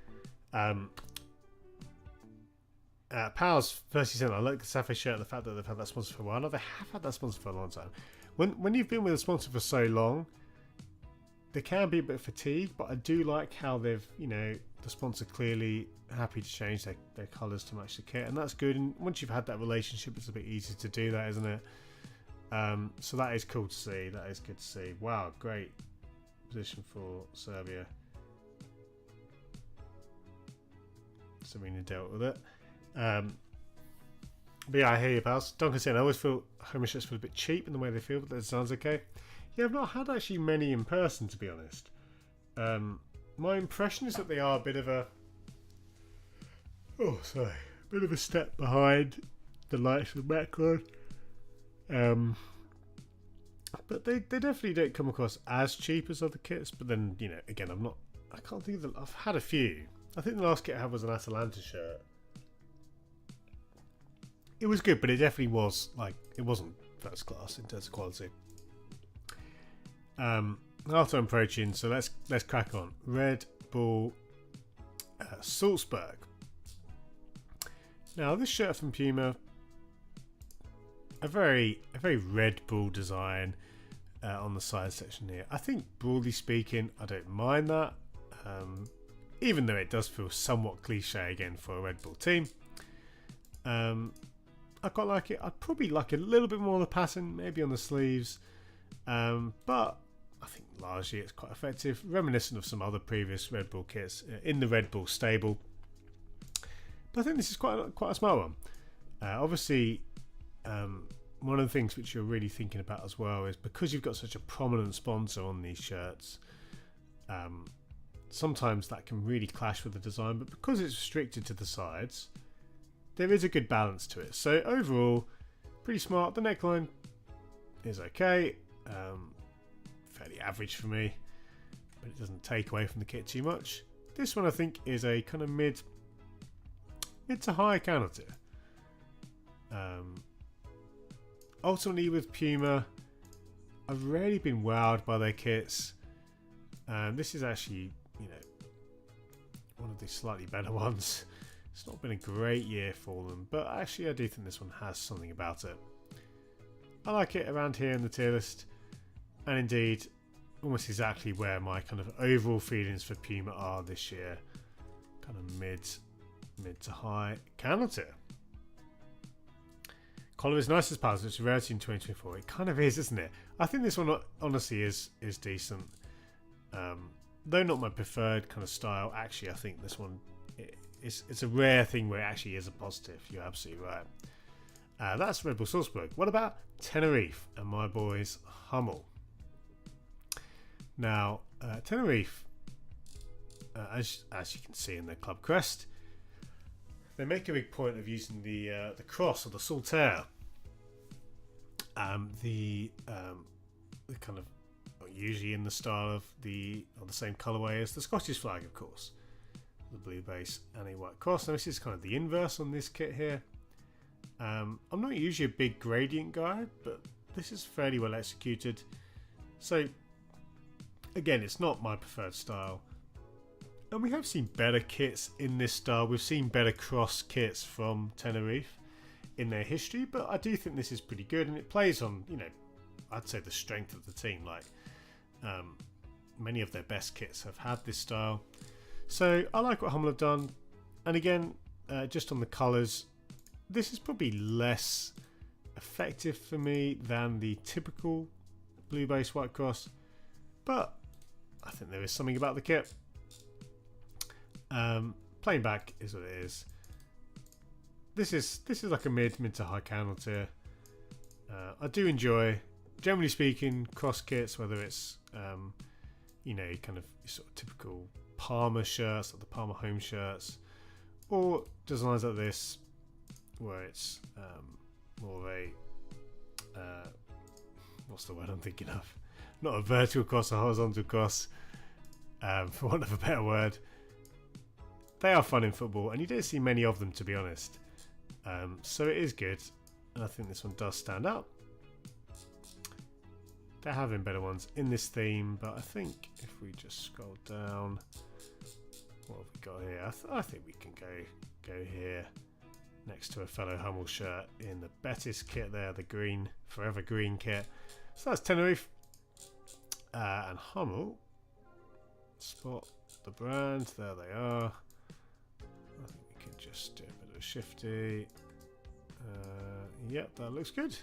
Pals, first you said I like the Safe shirt and the fact that they've had that sponsor for a while. No, they have had that sponsor for a long time. When you've been with a sponsor for so long, they can be a bit fatigued, but I do like how they've, the sponsor clearly happy to change their colours to match the kit, and that's good. And once you've had that relationship, it's a bit easier to do that, isn't it? So that is cool to see. That is good to see. Wow, great position for Serbia. Slovenia dealt with it. But yeah, I hear you, pals. Duncan saying, I always feel home shirts feel a bit cheap in the way they feel, but that sounds okay. Yeah, I've not had actually many in person, to be honest. My impression is that they are a bit of a step behind the likes of Macron. But they definitely don't come across as cheap as other kits. But then, again, I can't think of I've had a few. I think the last kit I had was an Atalanta shirt. It was good, but it definitely was it wasn't first class in terms of quality. Half-time approaching, so let's crack on. Red Bull Salzburg. Now this shirt from Puma, a very Red Bull design on the side section here. I think broadly speaking, I don't mind that, even though it does feel somewhat cliche again for a Red Bull team. I quite like it. I'd probably like a little bit more of the pattern, maybe on the sleeves, but I think largely it's quite effective, reminiscent of some other previous Red Bull kits in the Red Bull stable. But I think this is quite a smart one. Obviously, one of the things which you're really thinking about as well is because you've got such a prominent sponsor on these shirts, sometimes that can really clash with the design, but because it's restricted to the sides, there is a good balance to it. So overall, pretty smart. The neckline is okay. Fairly average for me, but it doesn't take away from the kit too much. This one I think is a kind of mid to high counter tier. Ultimately with Puma, I've really been wowed by their kits. This is actually, one of the slightly better ones. It's not been a great year for them, but actually I do think this one has something about it. I like it around here in the tier list, and indeed almost exactly where my kind of overall feelings for Puma are this year. Kind of mid to high counter tier. Collar is nice as pals, it's a rarity in 2024. It kind of is, isn't it? I think this one honestly is decent. Though not my preferred kind of style, actually I think this one it's a rare thing where it actually is a positive. You're absolutely right. That's Red Bull Salzburg. What about Tenerife and my boys Hummel? Now, Tenerife, as you can see in their club crest, they make a big point of using the cross or the saltaire. The kind of usually in the style of the same colourway as the Scottish flag, of course. The blue base and a white cross. Now this is kind of the inverse on this kit here. I'm not usually a big gradient guy, but this is fairly well executed. So again, it's not my preferred style, and we have seen better kits in this style. We've seen better cross kits from Tenerife in their history, but I do think this is pretty good, and it plays on, I'd say the strength of the team. Many of their best kits have had this style. So I like what Hummel have done, and again, just on the colours, this is probably less effective for me than the typical blue base white cross, but I think there is something about the kit. Playing back is what it is. This is like a mid to high counter tier. I do enjoy, generally speaking, cross kits, whether it's you know, kind of sort of typical Parma shirts, like the Parma home shirts, or designs like this where it's more of a what's the word I'm thinking of? Not a vertical cross, a horizontal cross, for want of a better word. They are fun in football, and you don't see many of them, to be honest. So it is good, and I think this one does stand out. There have been better ones in this theme, but I think if we just scroll down, what have we got here? I think we can go here next to a fellow Hummel shirt in the Betis kit there, the green, forever green kit. So that's Tenerife. And Hummel, spot the brand, there they are. I think we can just do a bit of a shifty. Yep, that looks good.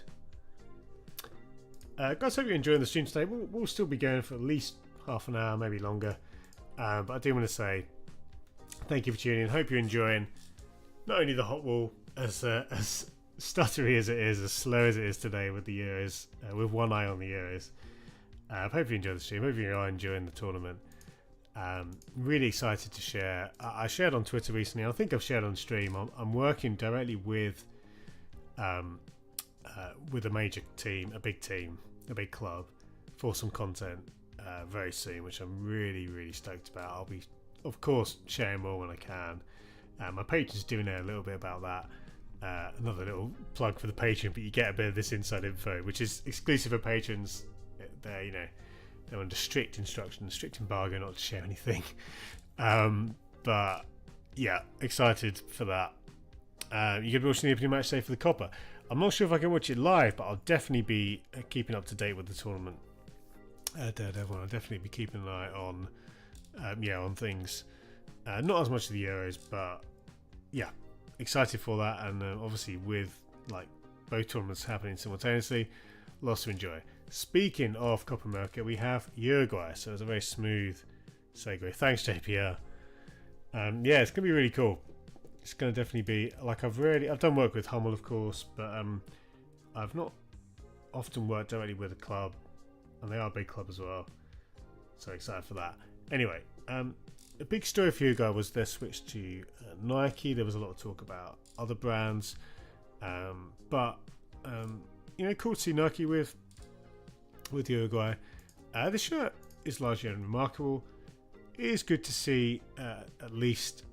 Guys, hope you're enjoying the stream today. We'll still be going for at least half an hour, maybe longer. But I do want to say thank you for tuning in. Hope you're enjoying not only the hot wall, as stuttery as it is, as slow as it is today with the Euros, with one eye on the Euros. Hope you enjoy the stream. Hope you are enjoying the tournament. Really excited to share. I shared on Twitter recently. I think I've shared on stream. I'm working directly with a major team, a big club, for some content very soon, which I'm really stoked about. I'll be, of course, sharing more when I can. My Patreon's doing a little bit about that. Another little plug for the Patreon, but you get a bit of this inside info, which is exclusive for patrons. They're, you know, they're under strict instruction, strict embargo not to share anything. But yeah, excited for that. You can be watching the opening match today for the Copper. I'm not sure if I can watch it live, but I'll definitely be keeping up to date with the tournament. Daredevil, I'll definitely be keeping an eye on, on things. Not as much of the Euros, but yeah, excited for that. And obviously, with like both tournaments happening simultaneously, lots to enjoy. Speaking of Copa America, we have Uruguay, so it's a very smooth segue. Thanks, JPR. Yeah, it's gonna be really cool. It's gonna definitely be like I've done work with Hummel, of course, but I've not often worked directly with a club, and they are a big club as well. So excited for that. Anyway, a big story for Uruguay was their switch to Nike. There was a lot of talk about other brands, but cool to see Nike with Uruguay. The shirt is largely unremarkable. It is good to see at least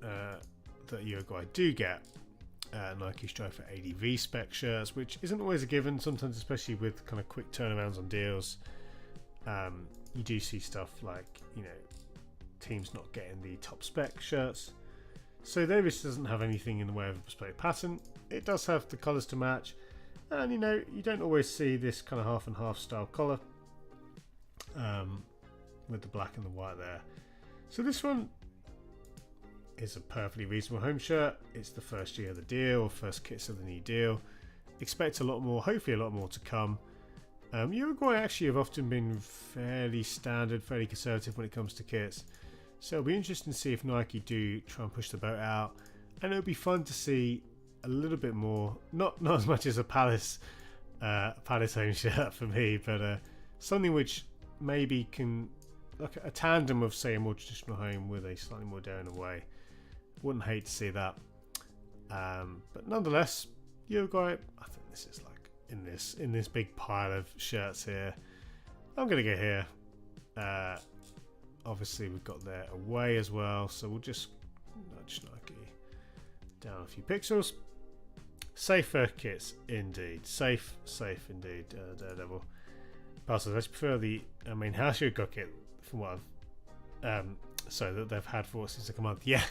that Uruguay do get Nike Striker ADV spec shirts, which isn't always a given. Sometimes, especially with kind of quick turnarounds on deals, you do see stuff like teams not getting the top spec shirts. So though this doesn't have anything in the way of a bespoke pattern, it does have the colours to match. And you don't always see this kind of half and half style collar with the black and the white there. So this one is a perfectly reasonable home shirt. It's the first year of the deal, first kits of the new deal. Expect a lot more, hopefully a lot more to come. Uruguay actually have often been fairly standard, fairly conservative when it comes to kits. So it'll be interesting to see if Nike do try and push the boat out. And it'll be fun to see a little bit more, not as much as a Palace home shirt for me, but something which maybe can, like a tandem of, say, a more traditional home with a slightly more daring away. Wouldn't hate to see that. But nonetheless, Uruguay, I think this is like in this big pile of shirts here. I'm gonna go here. Obviously we've got their away as well, so we'll just nudge Nike down a few pixels. Safer kits indeed. Safe indeed, Daredevil. Passes. I prefer the main house Uruguay kit from what I've that they've had for since the command. Yeah,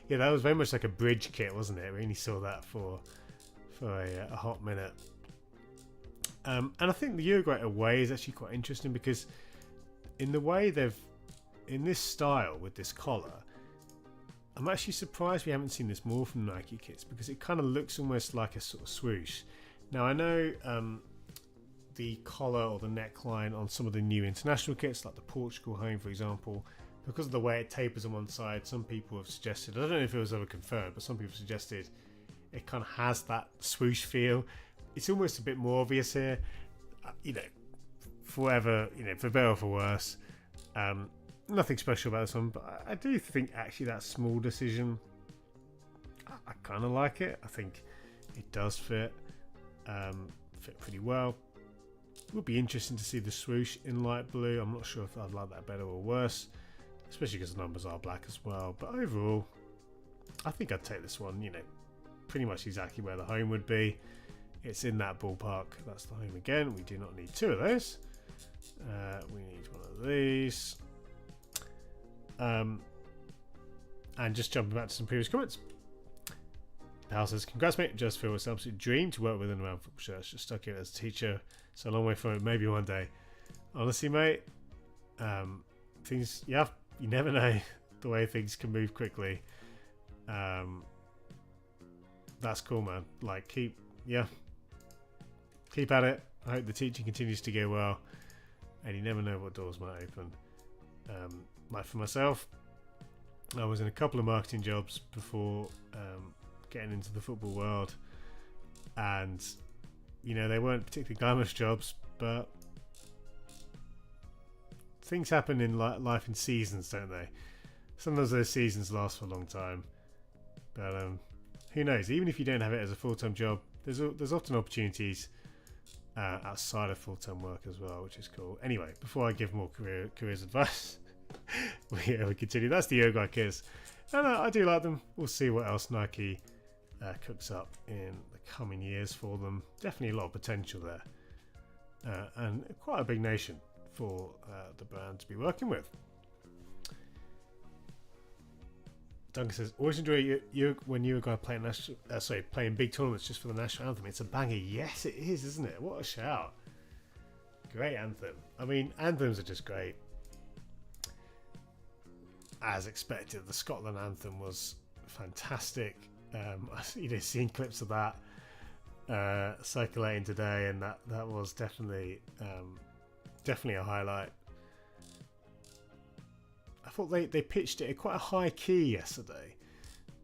that was very much like a bridge kit, wasn't it? We only saw that for a hot minute. And I think the Uruguay away is actually quite interesting because in the way in this style with this collar, I'm actually surprised we haven't seen this more from Nike kits because it kind of looks almost like a sort of swoosh. Now I know the collar or the neckline on some of the new international kits, like the Portugal home for example, because of the way it tapers on one side, some people have suggested, I don't know if it was ever confirmed, but some people suggested it kind of has that swoosh feel. It's almost a bit more obvious here, for whatever, for better or for worse. nothing special about this one, but I do think actually that small decision, I kind of like it. I think it does fit pretty well. It would be interesting to see the swoosh in light blue. I'm not sure if I'd like that better or worse, especially because the numbers are black as well. But overall, I think I'd take this one, you know, pretty much exactly where the home would be. It's in that ballpark. That's the home again. We do not need two of those. We need one of these. And just jumping back to some previous comments. Hal says, congrats mate, just feel it's an absolute dream to work with and around football shirts. Just stuck here as a teacher, so a long way from it, maybe one day. Honestly mate, things, you never know the way things can move quickly. That's cool man, like keep at it. I hope the teaching continues to go well, and you never know what doors might open. Like for myself, I was in a couple of marketing jobs before getting into the football world, and you know, they weren't particularly glamorous jobs, but things happen in life in seasons, don't they? Sometimes those seasons last for a long time, but who knows, even if you don't have it as a full-time job, there's often opportunities outside of full-time work as well, which is cool. Anyway, before I give more careers advice, we continue. That's the Uruguay kits, and I do like them. We'll see what else Nike cooks up in the coming years for them. Definitely a lot of potential there, and quite a big nation for the brand to be working with. Duncan says, always enjoy when Uruguay playing playing big tournaments just for the national anthem. It's a banger. Yes, it is, isn't it? What a shout! Great anthem. I mean, anthems are just great. As expected, the Scotland anthem was fantastic. I've seen clips of that circulating today, and that was definitely a highlight. I thought they pitched it at quite a high key yesterday.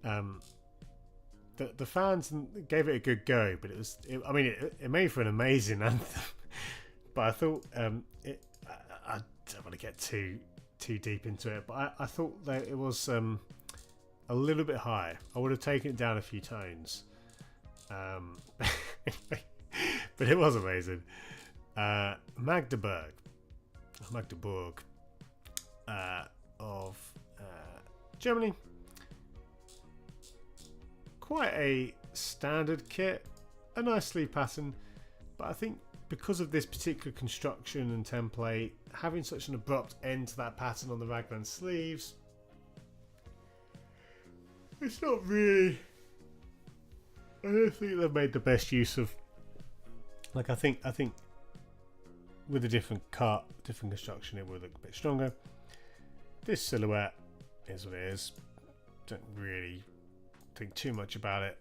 The fans gave it a good go, but it made for an amazing anthem. But I thought I don't want to get too deep into it, but I thought that it was a little bit high. I would have taken it down a few tones, but it was amazing. Magdeburg of Germany. Quite a standard kit, a nice sleeve pattern, but I think because of this particular construction and template, having such an abrupt end to that pattern on the raglan sleeves, it's not really, I don't think they've made the best use of, like, I think with a different cut, different construction, it would look a bit stronger. This silhouette is what it is. Don't really think too much about it.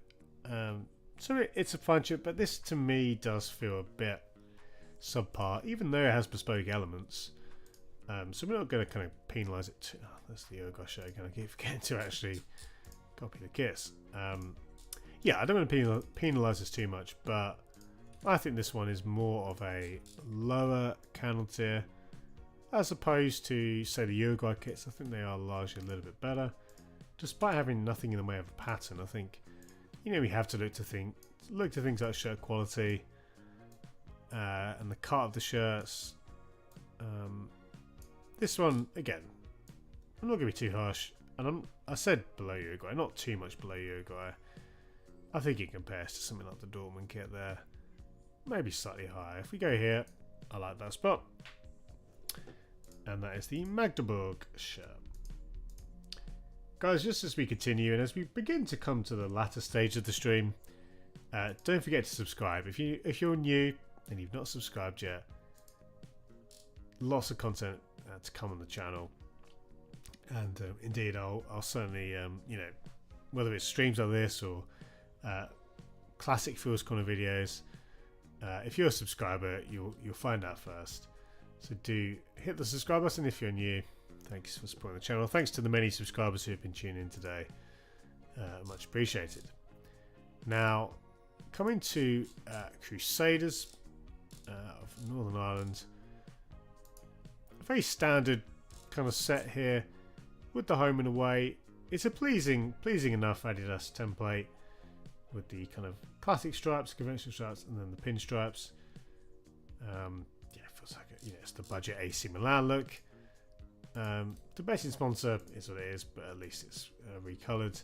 So it's a fun chip, but this to me does feel a bit subpar, even though it has bespoke elements. So we're not going to kind of penalise it too. Oh, that's the Uruguay show again. I keep forgetting to actually copy the kiss. Yeah, I don't want to penalise this too much, but I think this one is more of a lower candle tier as opposed to, say, the Uruguay kits. I think they are largely a little bit better, despite having nothing in the way of a pattern. I think, you know, we have to look to things like shirt quality and the cut of the shirts. This one, again, I'm not going to be too harsh, and I said below Uruguay, not too much below Uruguay. I think it compares to something like the Dortmund kit there, maybe slightly higher. If we go here, I like that spot. And that is the Magdeburg shirt. Guys, just as we continue and as we begin to come to the latter stage of the stream, don't forget to subscribe. If you're new and you've not subscribed yet, lots of content to come on the channel. And indeed, I'll certainly, you know, whether it's streams like this or classic Phil's Corner videos, if you're a subscriber, you'll find out first. So do hit the subscribe button if you're new. Thanks for supporting the channel. Thanks to the many subscribers who have been tuning in today. Much appreciated. Now, coming to Crusaders of Northern Ireland. A very standard kind of set here with the home and away. It's a pleasing enough Adidas template with the kind of classic stripes, conventional stripes, and then the pinstripes. Yeah, it feels like it's the budget AC Milan look. The basic sponsor is what it is, but at least it's recolored.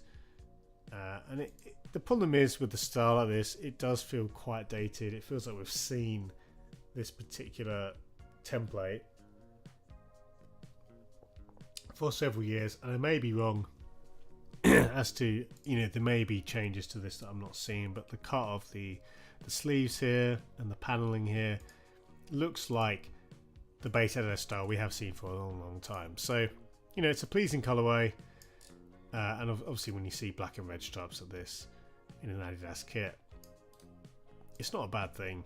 And the problem is with the style like this, it does feel quite dated. It feels like we've seen this particular template for several years, and I may be wrong as to there may be changes to this that I'm not seeing, but the cut of the sleeves here and the paneling here looks like the base Adidas style we have seen for a long time. So it's a pleasing colorway, and obviously when you see black and red stripes of this in an Adidas kit, it's not a bad thing,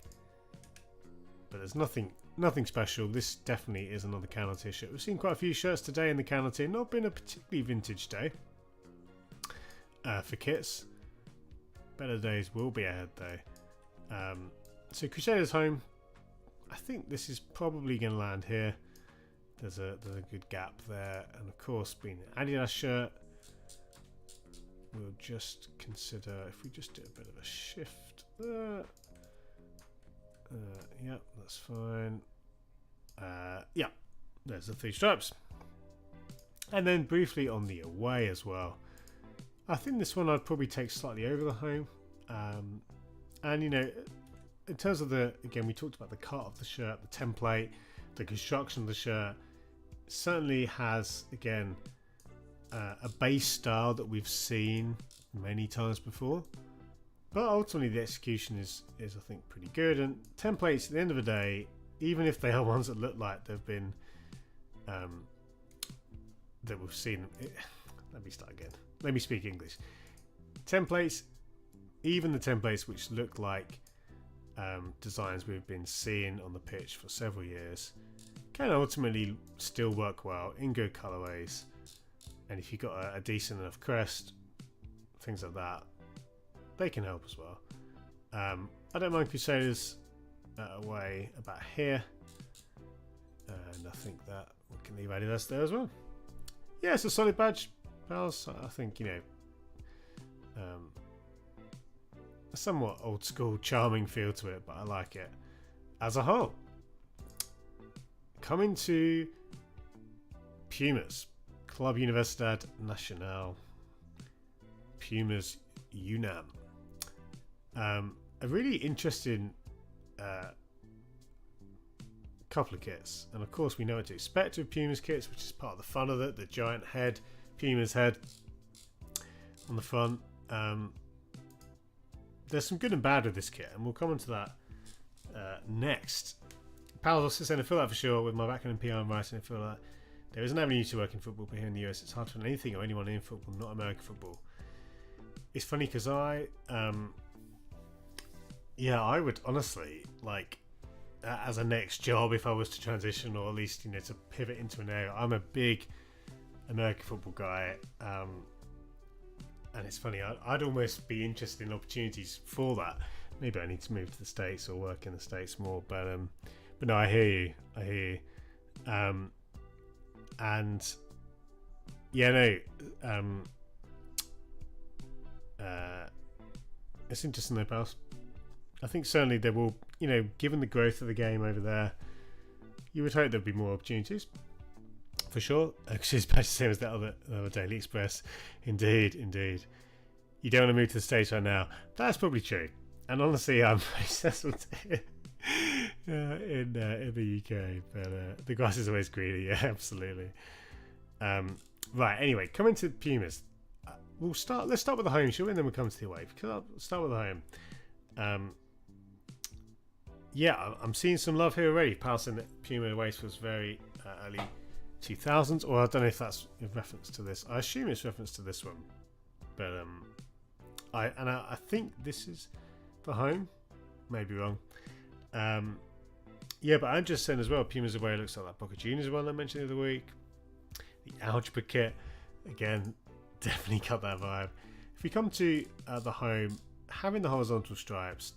but there's nothing special. This definitely is another counter t-shirt. We've seen quite a few shirts today in the counter t. Not been a particularly vintage day for kits. Better days will be ahead though. So Crusaders home. I think this is probably going to land here. There's a good gap there, and of course, being an Adidas shirt, we'll just consider if we just do a bit of a shift there. Yeah, that's fine. Yeah, there's the 3 stripes. And then briefly on the away as well. I think this one I'd probably take slightly over the home. And in terms of again, we talked about the cut of the shirt, the template, the construction of the shirt. Certainly has, again, a base style that we've seen many times before. But ultimately the execution is I think pretty good, and templates at the end of the day, even if they are ones that look like they've been that we've seen let me start again. Let me speak English. Templates, even the templates which look like designs we've been seeing on the pitch for several years, can ultimately still work well in good colorways, and if you've got a decent enough crest, things like that, they can help as well. I don't mind Crusaders away about here, and I think that we can leave Adidas there as well. Yeah, it's a solid badge, pals. I think a somewhat old school charming feel to it, but I like it as a whole. Coming to Pumas, Club Universidad Nacional, Pumas UNAM. A really interesting couple of kits, and of course we know what to expect with Pumas kits, which is part of the fun of it. The giant head, Pumas head on the front. There's some good and bad with this kit, and we'll come on to that next. Pals also saying I feel that for sure with my background in PR and writing. I feel that there is an avenue to work in football, but here in the US it's hard to find anything or anyone in football, not American football. It's funny because I would honestly like as a next job, if I was to transition, or at least to pivot into an area. I'm a big American football guy, and it's funny, I'd almost be interested in opportunities for that. Maybe I need to move to the States or work in the States more, but no, I hear you. And yeah, no, it's interesting though, pals. I think certainly there will, given the growth of the game over there, you would hope there'd be more opportunities, for sure. Actually, it's about the same as that other Daily Express. Indeed. You don't want to move to the States right now. That's probably true. And honestly, I'm very settled here in the UK, but the grass is always greener. Yeah, absolutely. Right. Anyway, coming to Pumas, let's start with the home, shall we? And then we'll come to the away. Because I'll start with the home. Yeah, I'm seeing some love here already. Passing that Puma waist was very early 2000s, or I don't know if that's in reference to this. I assume it's reference to this one, but I think this is the home. Maybe wrong. Yeah, but I'm just saying as well, Puma's away looks like that Boca Juniors one I mentioned the other week. The algebra kit, again, definitely got that vibe. If we come to the home, having the horizontal stripes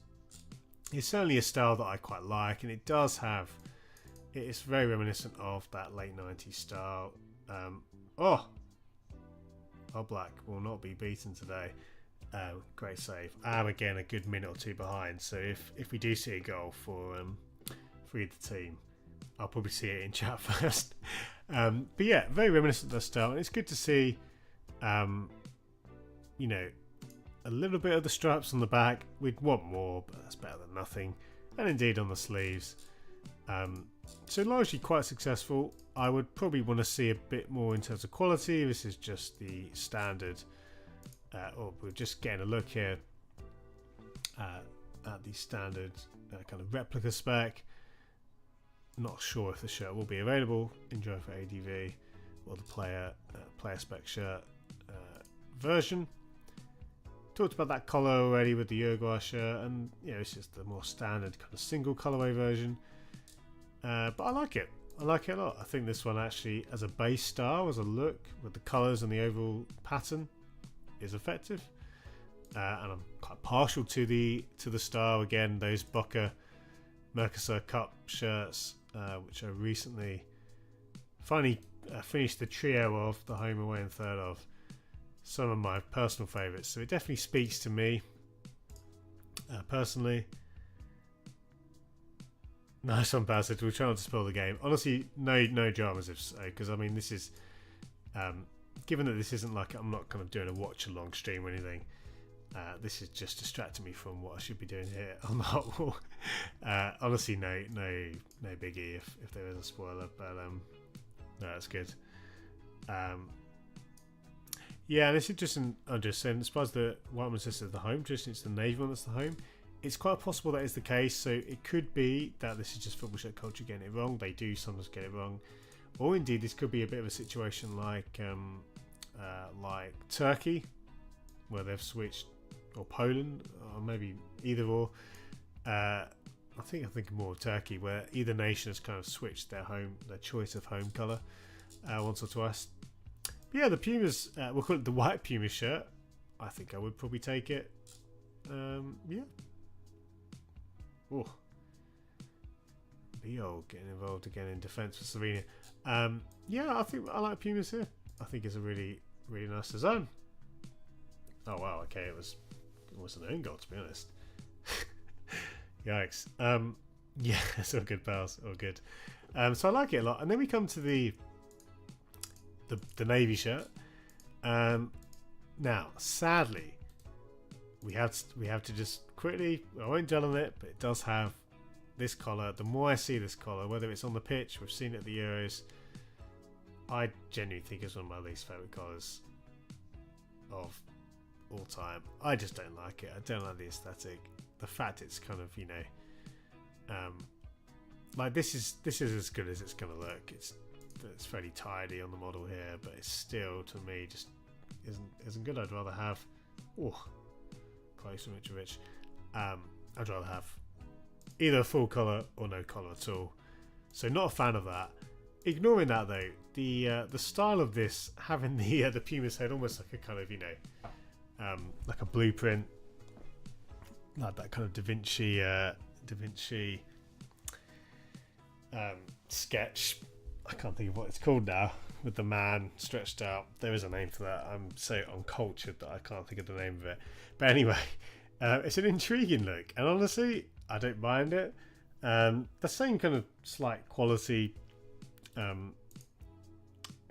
is certainly a style that I quite like, and it does have it's very reminiscent of that late 90s style. Our Black will not be beaten today. Great save. Again, a good minute or two behind, so if we do see a goal for either team, I'll probably see it in chat first. But yeah, very reminiscent of the style, and it's good to see you know, a little bit of the stripes on the back. We'd want more, but that's better than nothing. And indeed on the sleeves. So largely quite successful. I would probably want to see a bit more in terms of quality. This is just the standard, or we're just getting a look here at the standard kind of replica spec. Not sure if the shirt will be available. Enjoy for ADV or the player spec shirt version. Talked about that collar already with the Uruguay shirt, and it's just the more standard kind of single colorway version. But I like it. I like it a lot. I think this one actually, as a base style, as a look with the colours and the overall pattern, is effective. And I'm quite partial to the style. Again, those Boca Mercosur Cup shirts, which I recently finally finished the trio of, the home, away, and third of. Some of my personal favourites, so it definitely speaks to me personally. Nice one, Bassett. We'll try not to spoil the game. Honestly, no dramas if so, because I mean, this is given that this isn't like, I'm not kind of doing a watch along stream or anything. This is just distracting me from what I should be doing here on the hot wall. Honestly, no biggie if there is a spoiler, but no, that's good. Yeah, and it's interesting. I'm just saying, as far as the white one says the home, just it's the navy one that's the home. It's quite possible that is the case. So it could be that this is just football shirt culture getting it wrong. They do sometimes get it wrong, or indeed this could be a bit of a situation like Turkey, where they've switched, or Poland, or maybe either or. I think more of Turkey, where either nation has kind of switched their choice of home colour once or twice. But yeah, the Pumas, we'll call it the white Puma shirt. I think I would probably take it. Yeah. Oh, Leo getting involved again in defence for Slovenia. Yeah, I think I like Pumas here. I think it's a really, really nice design. Oh wow, okay, it was an own goal, to be honest. Yikes. Yeah, it's all good, pals, all good. So I like it a lot. And then we come to the navy shirt. Now, sadly, we have to just quickly, I won't dwell on it, but it does have this collar. The more I see this collar, whether it's on the pitch, we've seen it at the Euros, I genuinely think it's one of my least favourite collars of all time. I just don't like it. I don't like the aesthetic. The fact it's kind of, like this is as good as it's going to look. It's fairly tidy on the model here, but it's still, to me, just isn't good. I'd rather have close to Mitrovic. I'd rather have either a full collar or no collar at all. So not a fan of that. Ignoring that though, the style of this, having the Puma's head almost like a kind of like a blueprint, like that kind of Da Vinci sketch. I can't think of what it's called now, with the man stretched out. There is a name for that. I'm so uncultured that I can't think of the name of it. But anyway, it's an intriguing look, and honestly, I don't mind it. The same kind of slight quality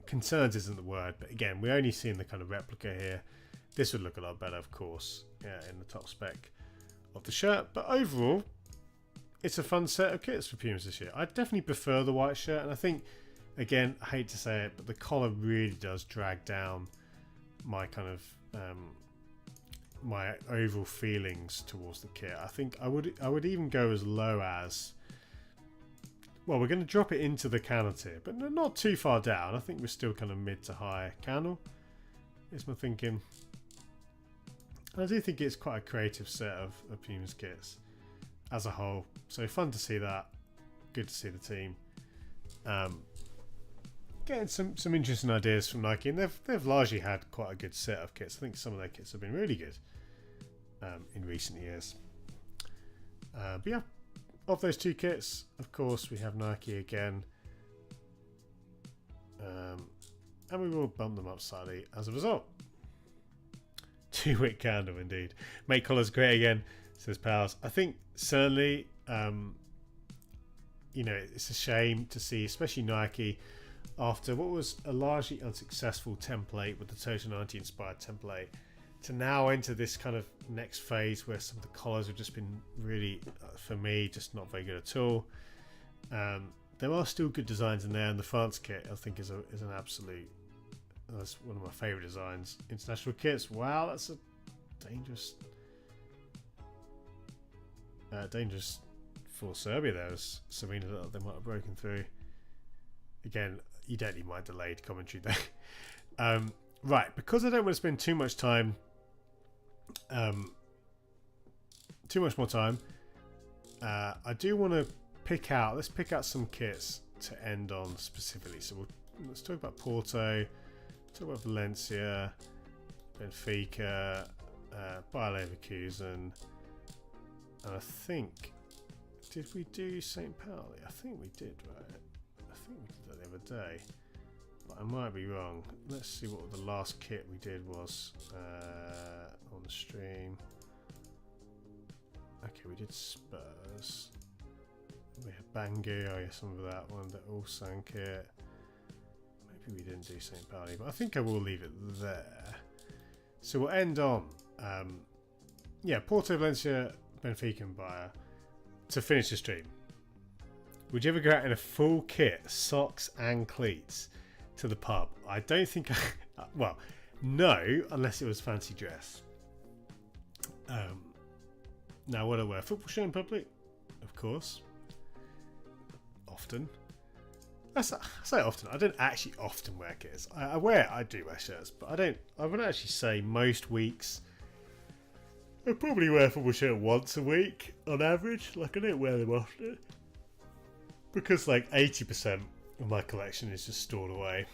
concerns isn't the word, but again, we're only seeing the kind of replica here. This would look a lot better, of course, in the top spec of the shirt. But overall, it's a fun set of kits for Pumas this year. I definitely prefer the white shirt, and I think, again, I hate to say it, but the collar really does drag down my kind of my overall feelings towards the kit. I think I would even go as low as, well, we're going to drop it into the Canner tier, but not too far down. I think we're still kind of mid to high Canner, is my thinking. I do think it's quite a creative set of Pumas kits as a whole. So fun to see that. Good to see the team getting some interesting ideas from Nike, and they've largely had quite a good set of kits. I think some of their kits have been really good in recent years. But yeah, of those two kits, of course, we have Nike again. And we will bump them up slightly as a result. 2-wick candle indeed. Make colours great again, says Powers. I think certainly, you know, it's a shame to see, especially Nike, after what was a largely unsuccessful template with the Total 90 inspired template, to now enter this kind of next phase where some of the colours have just been really, for me, just not very good at all. There are still good designs in there, and the France kit I think is an absolute, that's one of my favourite designs. International kits, wow, that's a dangerous for Serbia there, as Slovenia that they might have broken through. Again, you don't need my delayed commentary there. Right, because I don't want to spend too much time, too much more time, I do want to let's pick out some kits to end on specifically. So let's talk about Porto, talk about Valencia, Benfica, Bayer Leverkusen, and I think, did we do St. Pauli? I think we did, right? I think we did that the other day, but I might be wrong. Let's see what the last kit we did was on the stream. Okay, we did Spurs. We had Bangui, oh yeah, some of that one, the Ulsan kit. Maybe we didn't do St. Pauli, but I think I will leave it there. So we'll end on, yeah, Porto, Valencia, Benfica and Bayer to finish the stream. Would you ever go out in a full kit, socks and cleats, to the pub? I don't think well, no, unless it was fancy dress. Now, would I wear a football shirt in public? Of course. Often. I say often. I don't actually often wear kits. I do wear shirts, but I would actually say most weeks I probably wear a football shirt once a week on average. Like, I don't wear them often because like 80% of my collection is just stored away.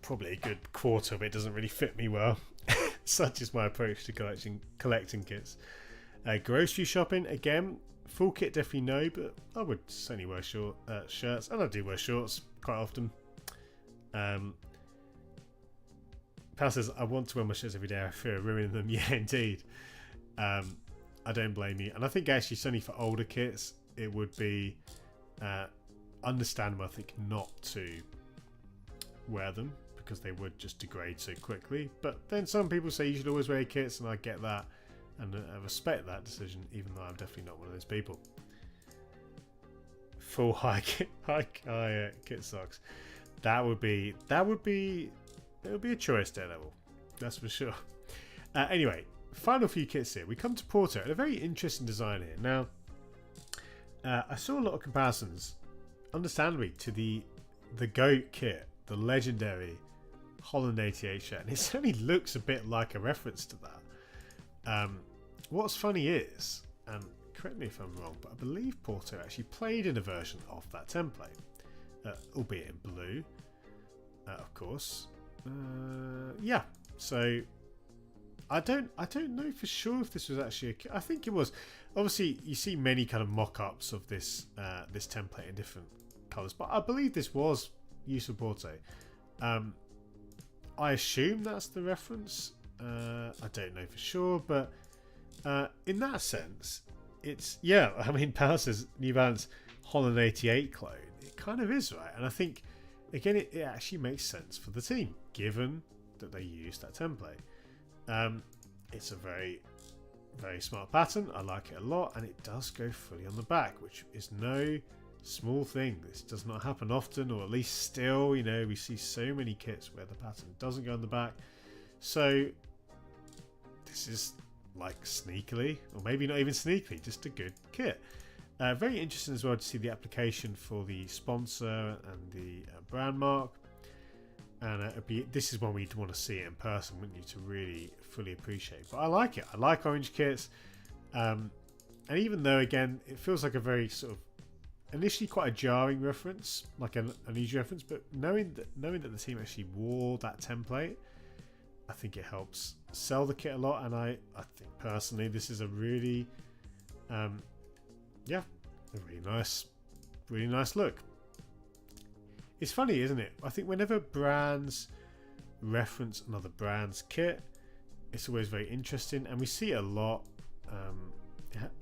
Probably a good quarter of it doesn't really fit me well. Such is my approach to collecting kits. Grocery shopping, again, full kit definitely no, but I would certainly wear shirts, and I do wear shorts quite often. Pal says, I want to wear my shirts every day, I fear ruining them. Yeah, indeed. I don't blame you. And I think actually certainly for older kits, it would be understandable, I think, not to wear them because they would just degrade so quickly. But then some people say you should always wear kits, and I get that. And I respect that decision, even though I'm definitely not one of those people. Full high kit socks. It would be a choice, Daredevil. That's for sure. Anyway, final few kits here. We come to Porto, and a very interesting design here. Now, I saw a lot of comparisons, understandably, to the GOAT kit, the legendary Holland 88 shirt, and it certainly looks a bit like a reference to that. What's funny is, and correct me if I'm wrong, but I believe Porto actually played in a version of that template, albeit in blue, of course. Yeah, so I don't know for sure if this was actually I think it was. Obviously, you see many kind of mock-ups of this this template in different colours, but I believe this was used for Porto. I assume that's the reference. I don't know for sure, but in that sense, it's, yeah, I mean, Power says New Balance Holland 88 clone. It kind of is, right? And I think, again, it actually makes sense for the team, given that they used that template. It's a very, very smart pattern. I like it a lot, and it does go fully on the back, which is no small thing. This does not happen often, or at least still, you know, we see so many kits where the pattern doesn't go on the back. So this is like sneakily, or maybe not even sneakily, just a good kit. Very interesting as well to see the application for the sponsor and the brand mark. And this is one we'd want to see it in person, wouldn't you, to really fully appreciate. But I like it. I like orange kits. And even though, again, it feels like a very sort of initially quite a jarring reference, like an unusual reference, but knowing that the team actually wore that template, I think it helps sell the kit a lot. And I think personally this is a really a really nice look. It's funny, isn't it? I think whenever brands reference another brand's kit, it's always very interesting, and we see it a lot.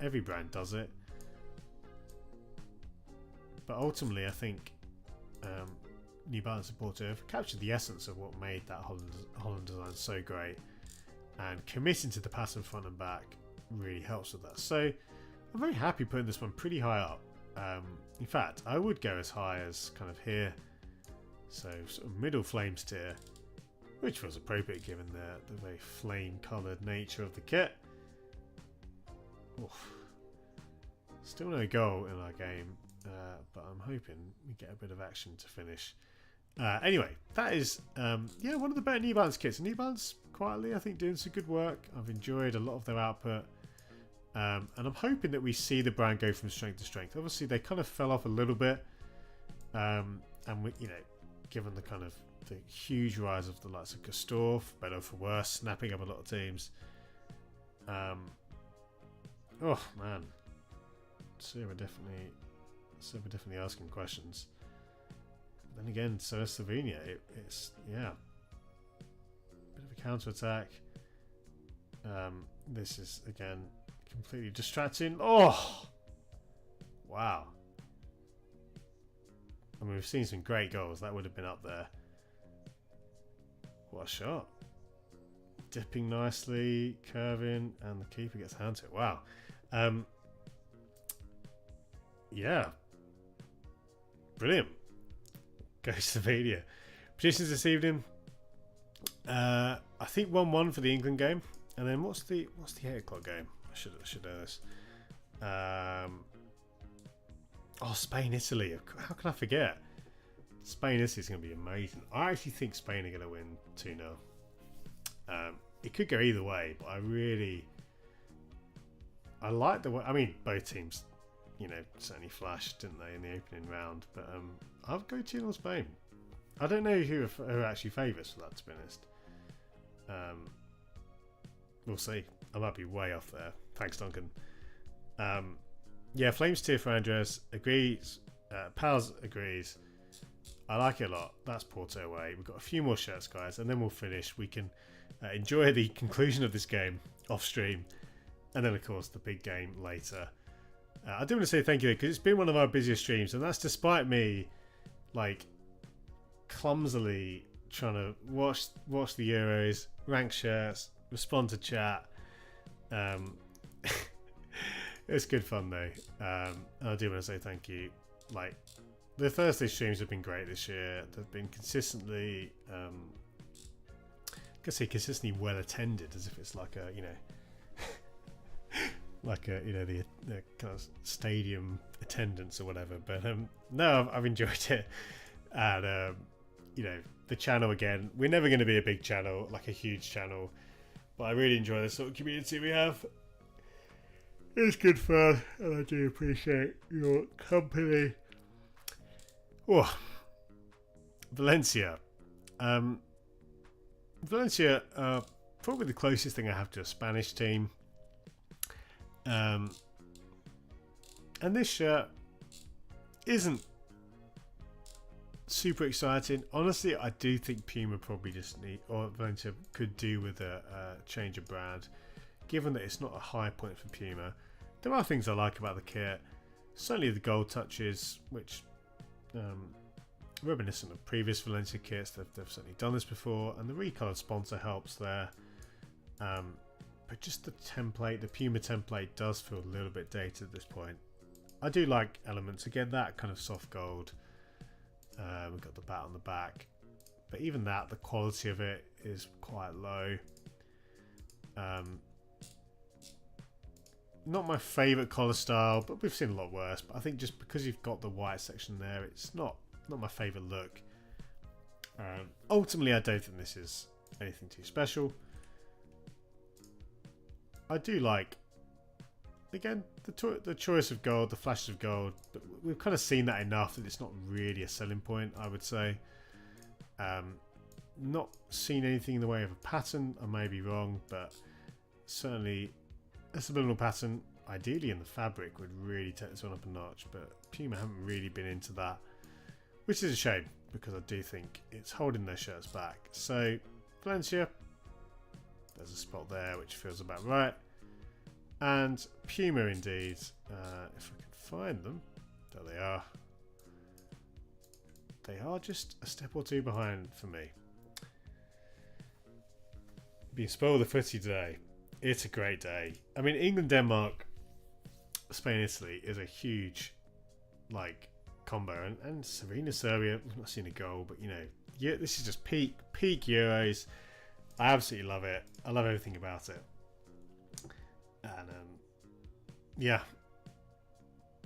Every brand does it, but ultimately I think New Balance and Porto have captured the essence of what made that Holland design so great, and committing to the pattern front and back really helps with that. So I'm very happy putting this one pretty high up. In fact, I would go as high as kind of here, so sort of middle flames tier, which was appropriate given the very flame coloured nature of the kit. Oof. Still no goal in our game, but I'm hoping we get a bit of action to finish. Anyway, that is yeah, one of the better New Balance kits. New Balance quietly, I think, doing some good work. I've enjoyed a lot of their output, and I'm hoping that we see the brand go from strength to strength. Obviously, they kind of fell off a little bit, and we, you know, given the kind of the huge rise of the likes of Castor, for better or for worse, snapping up a lot of teams. Oh man, Serbia definitely asking questions. Then again, so is Slovenia. It's yeah, bit of a counter attack. This is again completely distracting. Oh wow! I mean, we've seen some great goals. That would have been up there. What a shot! Dipping nicely, curving, and the keeper gets a hand to it. Wow. Yeah. Brilliant. Go Slovenia. Predictions this evening. I think 1-1 for the England game. And then what's the 8 o'clock game? I should know this. Oh, Spain, Italy. How can I forget? Spain, Italy is going to be amazing. I actually think Spain are going to win 2-0. It could go either way, but I like the way. I mean, both teams, you know, certainly flashed, didn't they, in the opening round? But I'll go 2-0 Spain. I don't know who actually favours for that, to be honest. We'll see. I might be way off there. Thanks, Duncan. Yeah, Flames tier for Andres. Agrees. Pals agrees. I like it a lot. That's Porto away. We've got a few more shirts, guys, and then we'll finish. We can enjoy the conclusion of this game off stream, and then, of course, the big game later. I do want to say thank you, because it's been one of our busiest streams, and that's despite me, like, clumsily trying to watch the Euros, rank shirts, respond to chat. It's good fun though. And I do want to say thank you. Like, the Thursday streams have been great this year. They've been consistently, consistently well attended, as if it's like a, you know, like a, you know, the kind of stadium attendance or whatever. But no, I've enjoyed it, and you know, the channel again. We're never going to be a big channel, like a huge channel, but I really enjoy the sort of community we have. It's good fun, and I do appreciate your company. Oh, Valencia. Valencia are probably the closest thing I have to a Spanish team. And this shirt isn't super exciting. Honestly, I do think Puma probably just or Valencia could do with a change of brand, given that it's not a high point for Puma. There are things I like about the kit. Certainly the gold touches, which reminiscent of previous Valencia kits. They've certainly done this before, and the recoloured sponsor helps there. But just the template, the Puma template, does feel a little bit dated at this point. I do like elements. Again, that kind of soft gold. We've got the bat on the back, but even that, the quality of it is quite low. Not my favourite collar style, but we've seen a lot worse. But I think just because you've got the white section there, it's not my favourite look. Ultimately, I don't think this is anything too special. I do like, again, the choice of gold, the flashes of gold, but we've kind of seen that enough that it's not really a selling point, I would say. Not seen anything in the way of a pattern. I may be wrong, but certainly a subliminal pattern ideally in the fabric would really take this one up a notch, but Puma haven't really been into that, which is a shame because I do think it's holding their shirts back. So Valencia, there's a spot there which feels about right, and Puma indeed, if I can find them. There they are. They are just a step or two behind for me. Being spoiled the footy today. It's a great day. I mean, England, Denmark, Spain, Italy is a huge combo, and Slovenia, Serbia. We've not seen a goal, but yeah, this is just peak Euros. I absolutely love it. I love everything about it, and yeah,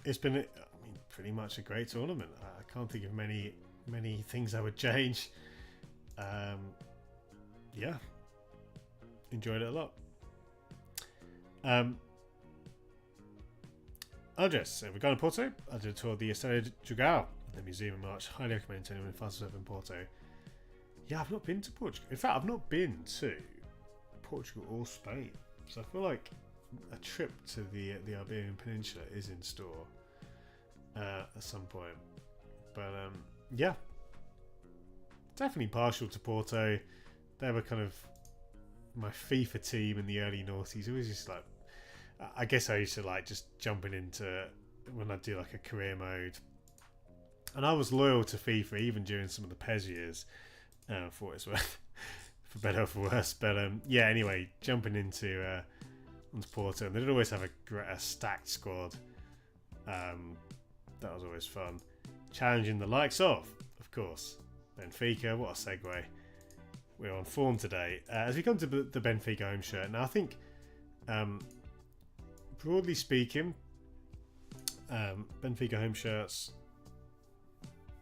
it's been pretty much a great tournament. I can't think of many things I would change. Yeah, enjoyed it a lot. Andres, so we're going to Porto. I did a tour of the Estadio de Dragão, the museum in March. Highly recommend to anyone who finds himself in Porto. Yeah, I've not been to Portugal. In fact, I've not been to Portugal or Spain. So I feel like a trip to the Iberian Peninsula is in store at some point. But yeah, definitely partial to Porto. They were kind of my FIFA team in the early noughties. It was just like, I guess I used to like just jumping into when I do like a career mode, and I was loyal to FIFA even during some of the PES years, for what it's worth, for better or for worse. But yeah, anyway, jumping into Porto, and they did always have a stacked squad. That was always fun. Challenging the likes of course, Benfica. What a segue. We're on form today. As we come to the Benfica home shirt, now I think, broadly speaking, Benfica home shirts,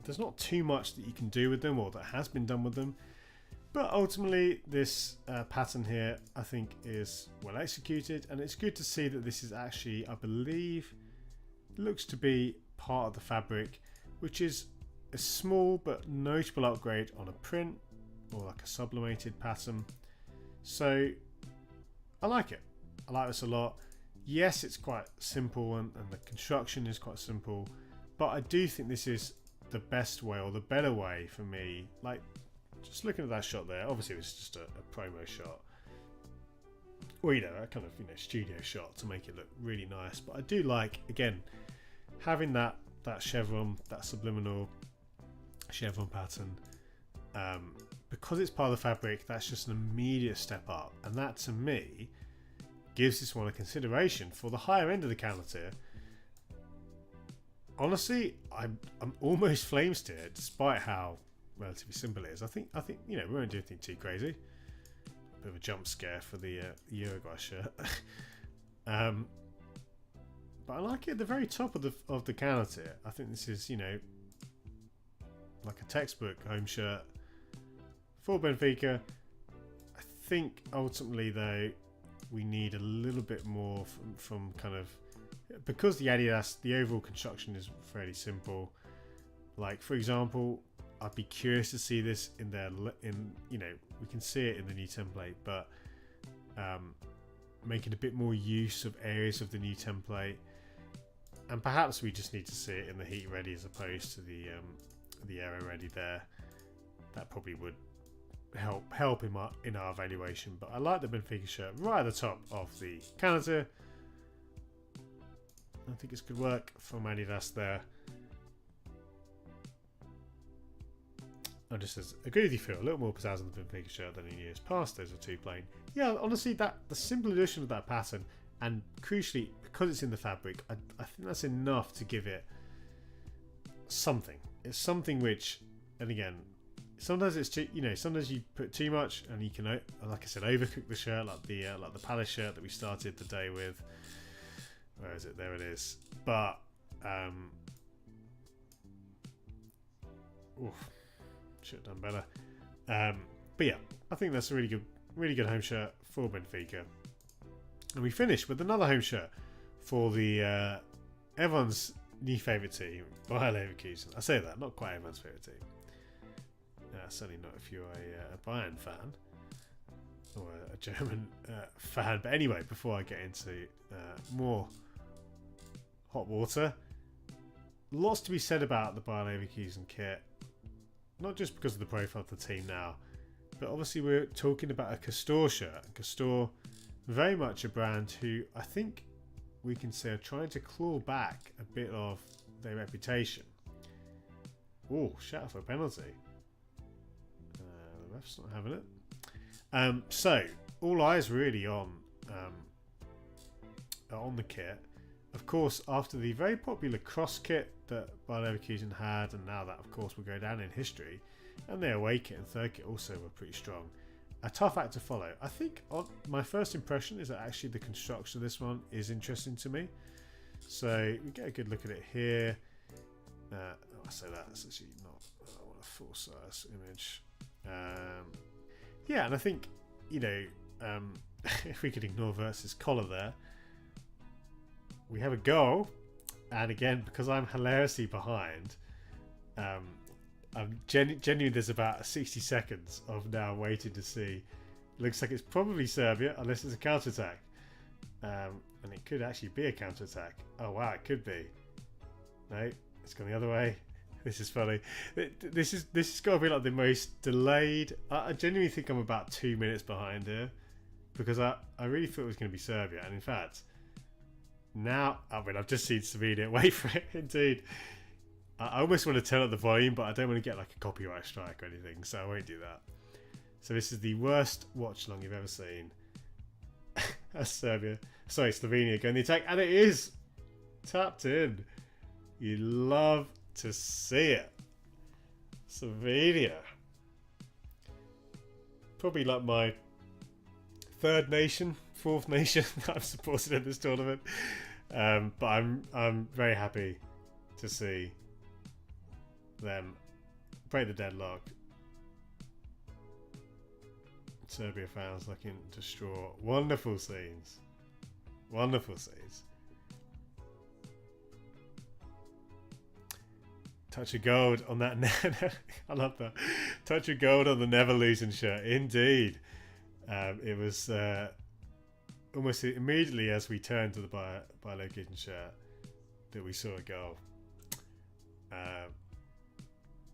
there's not too much that you can do with them, or that has been done with them. But ultimately, this pattern here, I think, is well executed, and it's good to see that this is actually, I believe, looks to be part of the fabric, which is a small but notable upgrade on a print, or like a sublimated pattern. So I like it. I like this a lot. Yes, it's quite simple, and the construction is quite simple, but I do think this is the best way, or the better way for me. Like, just looking at that shot there, obviously it was just a promo shot, or a kind of studio shot to make it look really nice. But I do like, again, having that chevron, that subliminal chevron pattern, because it's part of the fabric. That's just an immediate step up, and that to me gives this one a consideration for the higher end of the counter tier. Honestly, I'm almost flames tier, despite how relatively simple it is. I think we won't do anything too crazy. Bit of a jump scare for the Uruguay shirt. But I like it at the very top of the counter tier. I think this is like a textbook home shirt for Benfica. I think ultimately though, we need a little bit more from kind of, because the Adidas, the overall construction is fairly simple. Like, for example, I'd be curious to see this in we can see it in the new template, but making a bit more use of areas of the new template, and perhaps we just need to see it in the heat ready as opposed to the aero ready there. That probably would help in our evaluation. But I like the Benfica shirt right at the top of the counter. I think it's good work from Adidas there. I just agree with you, Phil. A little more pizzazz on the Benfica shirt than in years past. Those are too plain. Yeah, honestly, the simple addition of that pattern, and crucially because it's in the fabric, I think that's enough to give it something. It's something which, and again, sometimes it's too, sometimes you put too much, and you can, like I said, overcook the shirt, like the Palace shirt that we started the day with. Where is it? There it is. But should have done better. But yeah, I think that's a really good home shirt for Benfica. And we finish with another home shirt for the everyone's new favourite team, Bayer Leverkusen. I say that, not quite everyone's favourite team. Certainly not if you're a Bayern fan or a German fan. But anyway, before I get into more hot water. Lots to be said about the Bayer Leverkusen kit, not just because of the profile of the team now, but obviously we're talking about a Castor shirt. Castor, very much a brand who I think we can say are trying to claw back a bit of their reputation. Oh, shout out for a penalty. The ref's not having it. So all eyes really on the kit. Of course, after the very popular cross kit that Bayer Leverkusen had, and now that of course will go down in history, and their away kit and third kit also were pretty strong. A tough act to follow. I think my first impression is that actually the construction of this one is interesting to me. So we get a good look at it here. I say that's actually not a full size image. Yeah, and I think, you know, if we could ignore Versus collar there, we have a goal. And again, because I'm hilariously behind, I'm genuinely there's about 60 seconds of now waiting to see. Looks like it's probably Serbia, unless it's a counter-attack. And it could actually be a counter-attack. Oh wow, it could be. No, it's gone the other way. This is funny. This has got to be like the most delayed. I genuinely think I'm about 2 minutes behind here, because I really thought it was going to be Serbia, and in fact, now I've just seen Slovenia. Wait for it, indeed. I almost want to turn up the volume, but I don't want to get like a copyright strike or anything, so I won't do that. So this is the worst watch along you've ever seen. That's Slovenia going the attack, and it is tapped in. You love to see it. Slovenia, probably like my fourth nation that I've supported in this tournament. But I'm very happy to see them break the deadlock. Serbia fans looking distraught. Wonderful scenes. Wonderful scenes. Touch of gold on that. I love that. Touch of gold on the never losing shirt. Indeed. It was almost immediately as we turned to the Bayer Leverkusen shirt that we saw a goal.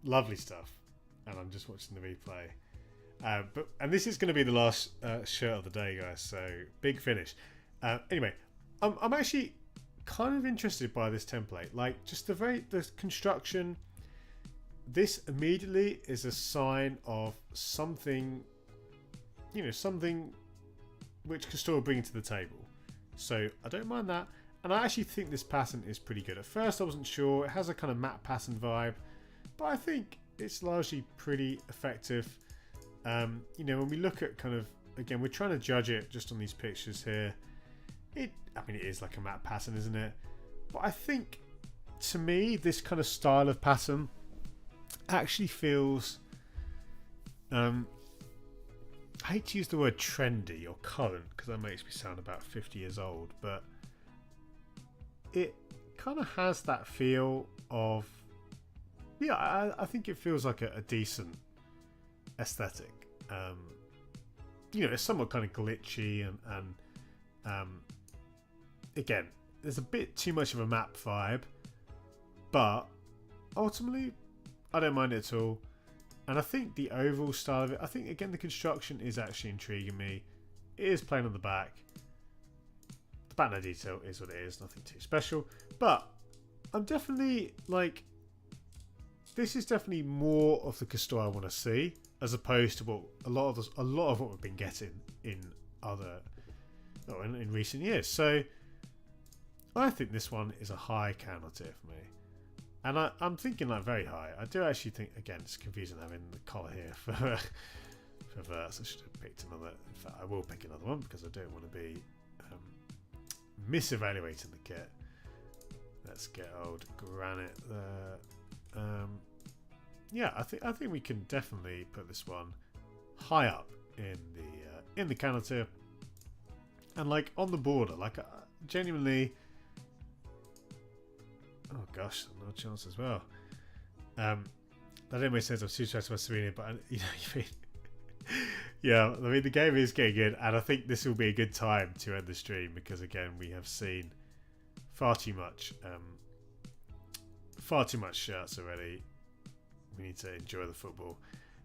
Lovely stuff. And I'm just watching the replay. And this is going to be the last shirt of the day, guys. So big finish. Anyway, I'm actually kind of interested by this template. Like, just the construction. This immediately is a sign of something, you know, something which Castor will bring to the table. So I don't mind that. And I actually think this pattern is pretty good. At first I wasn't sure. It has a kind of matte pattern vibe, but I think it's largely pretty effective. You know, when we look at kind of, again, we're trying to judge it just on these pictures here. I mean, it is like a matte pattern, isn't it? But I think, to me, this kind of style of pattern actually feels, I hate to use the word trendy or current, because that makes me sound about 50 years old, but it kind of has that feel of, yeah, I think it feels like a decent aesthetic. You know, it's somewhat kind of glitchy and again, there's a bit too much of a map vibe, but ultimately I don't mind it at all. And I think the overall style of it, I think again the construction is actually intriguing me. It is plain on the back. The banner detail is what it is, nothing too special, but I'm definitely like, this is definitely more of the Castor I want to see, as opposed to what a lot of what we've been getting in in recent years. So I think this one is a high counter tier for me, and I'm thinking like very high. I do actually think, again, it's confusing having the collar here for Verts. I should have picked another. In fact, I will pick another one because I don't want to be misevaluating the kit. Let's get old granite there. Yeah, I think we can definitely put this one high up in the counter tier, and like on the border. Like genuinely, oh gosh, no chance as well. That didn't make sense. I'm too stressed about Slovenia, but you know, yeah, I mean the game is getting good, and I think this will be a good time to end the stream because again we have seen far too much shirts already. We need to enjoy the football.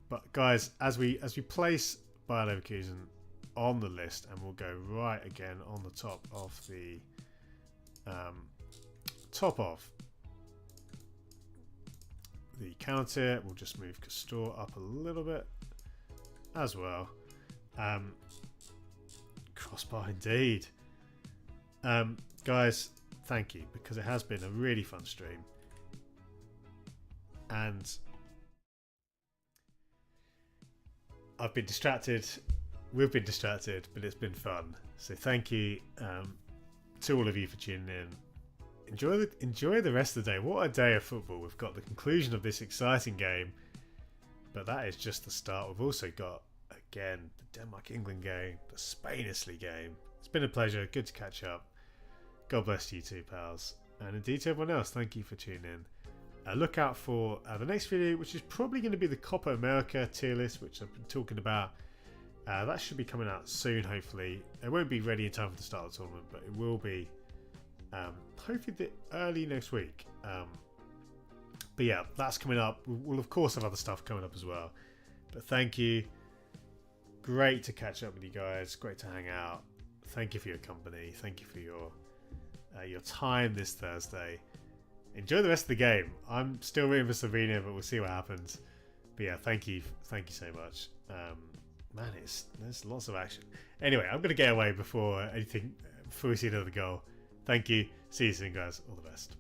But guys, as we place Bayer Leverkusen on the list, and we'll go right again on the top of the counter. We'll just move Castor up a little bit as well. Crossbar indeed. Guys, thank you, because it has been a really fun stream, and I've been distracted, we've been distracted, but it's been fun. So thank you to all of you for tuning in. Enjoy the rest of the day. What a day of football. We've got the conclusion of this exciting game, but that is just the start. We've also got, again, the Denmark-England game, the Spain-Italy game. It's been a pleasure. Good to catch up. God bless you too, pals. And indeed to everyone else, thank you for tuning in. Look out for the next video, which is probably going to be the Copa America tier list, which I've been talking about. That should be coming out soon, hopefully. It won't be ready in time for the start of the tournament, but it will be hopefully early next week. But yeah, that's coming up. We'll of course have other stuff coming up as well. But thank you. Great to catch up with you guys. Great to hang out. Thank you for your company. Thank you for your time this Thursday. Enjoy the rest of the game. I'm still rooting for Slovenia, but we'll see what happens. But yeah, thank you so much. Man, there's lots of action. Anyway, I'm gonna get away before we see another goal. Thank you. See you soon, guys. All the best.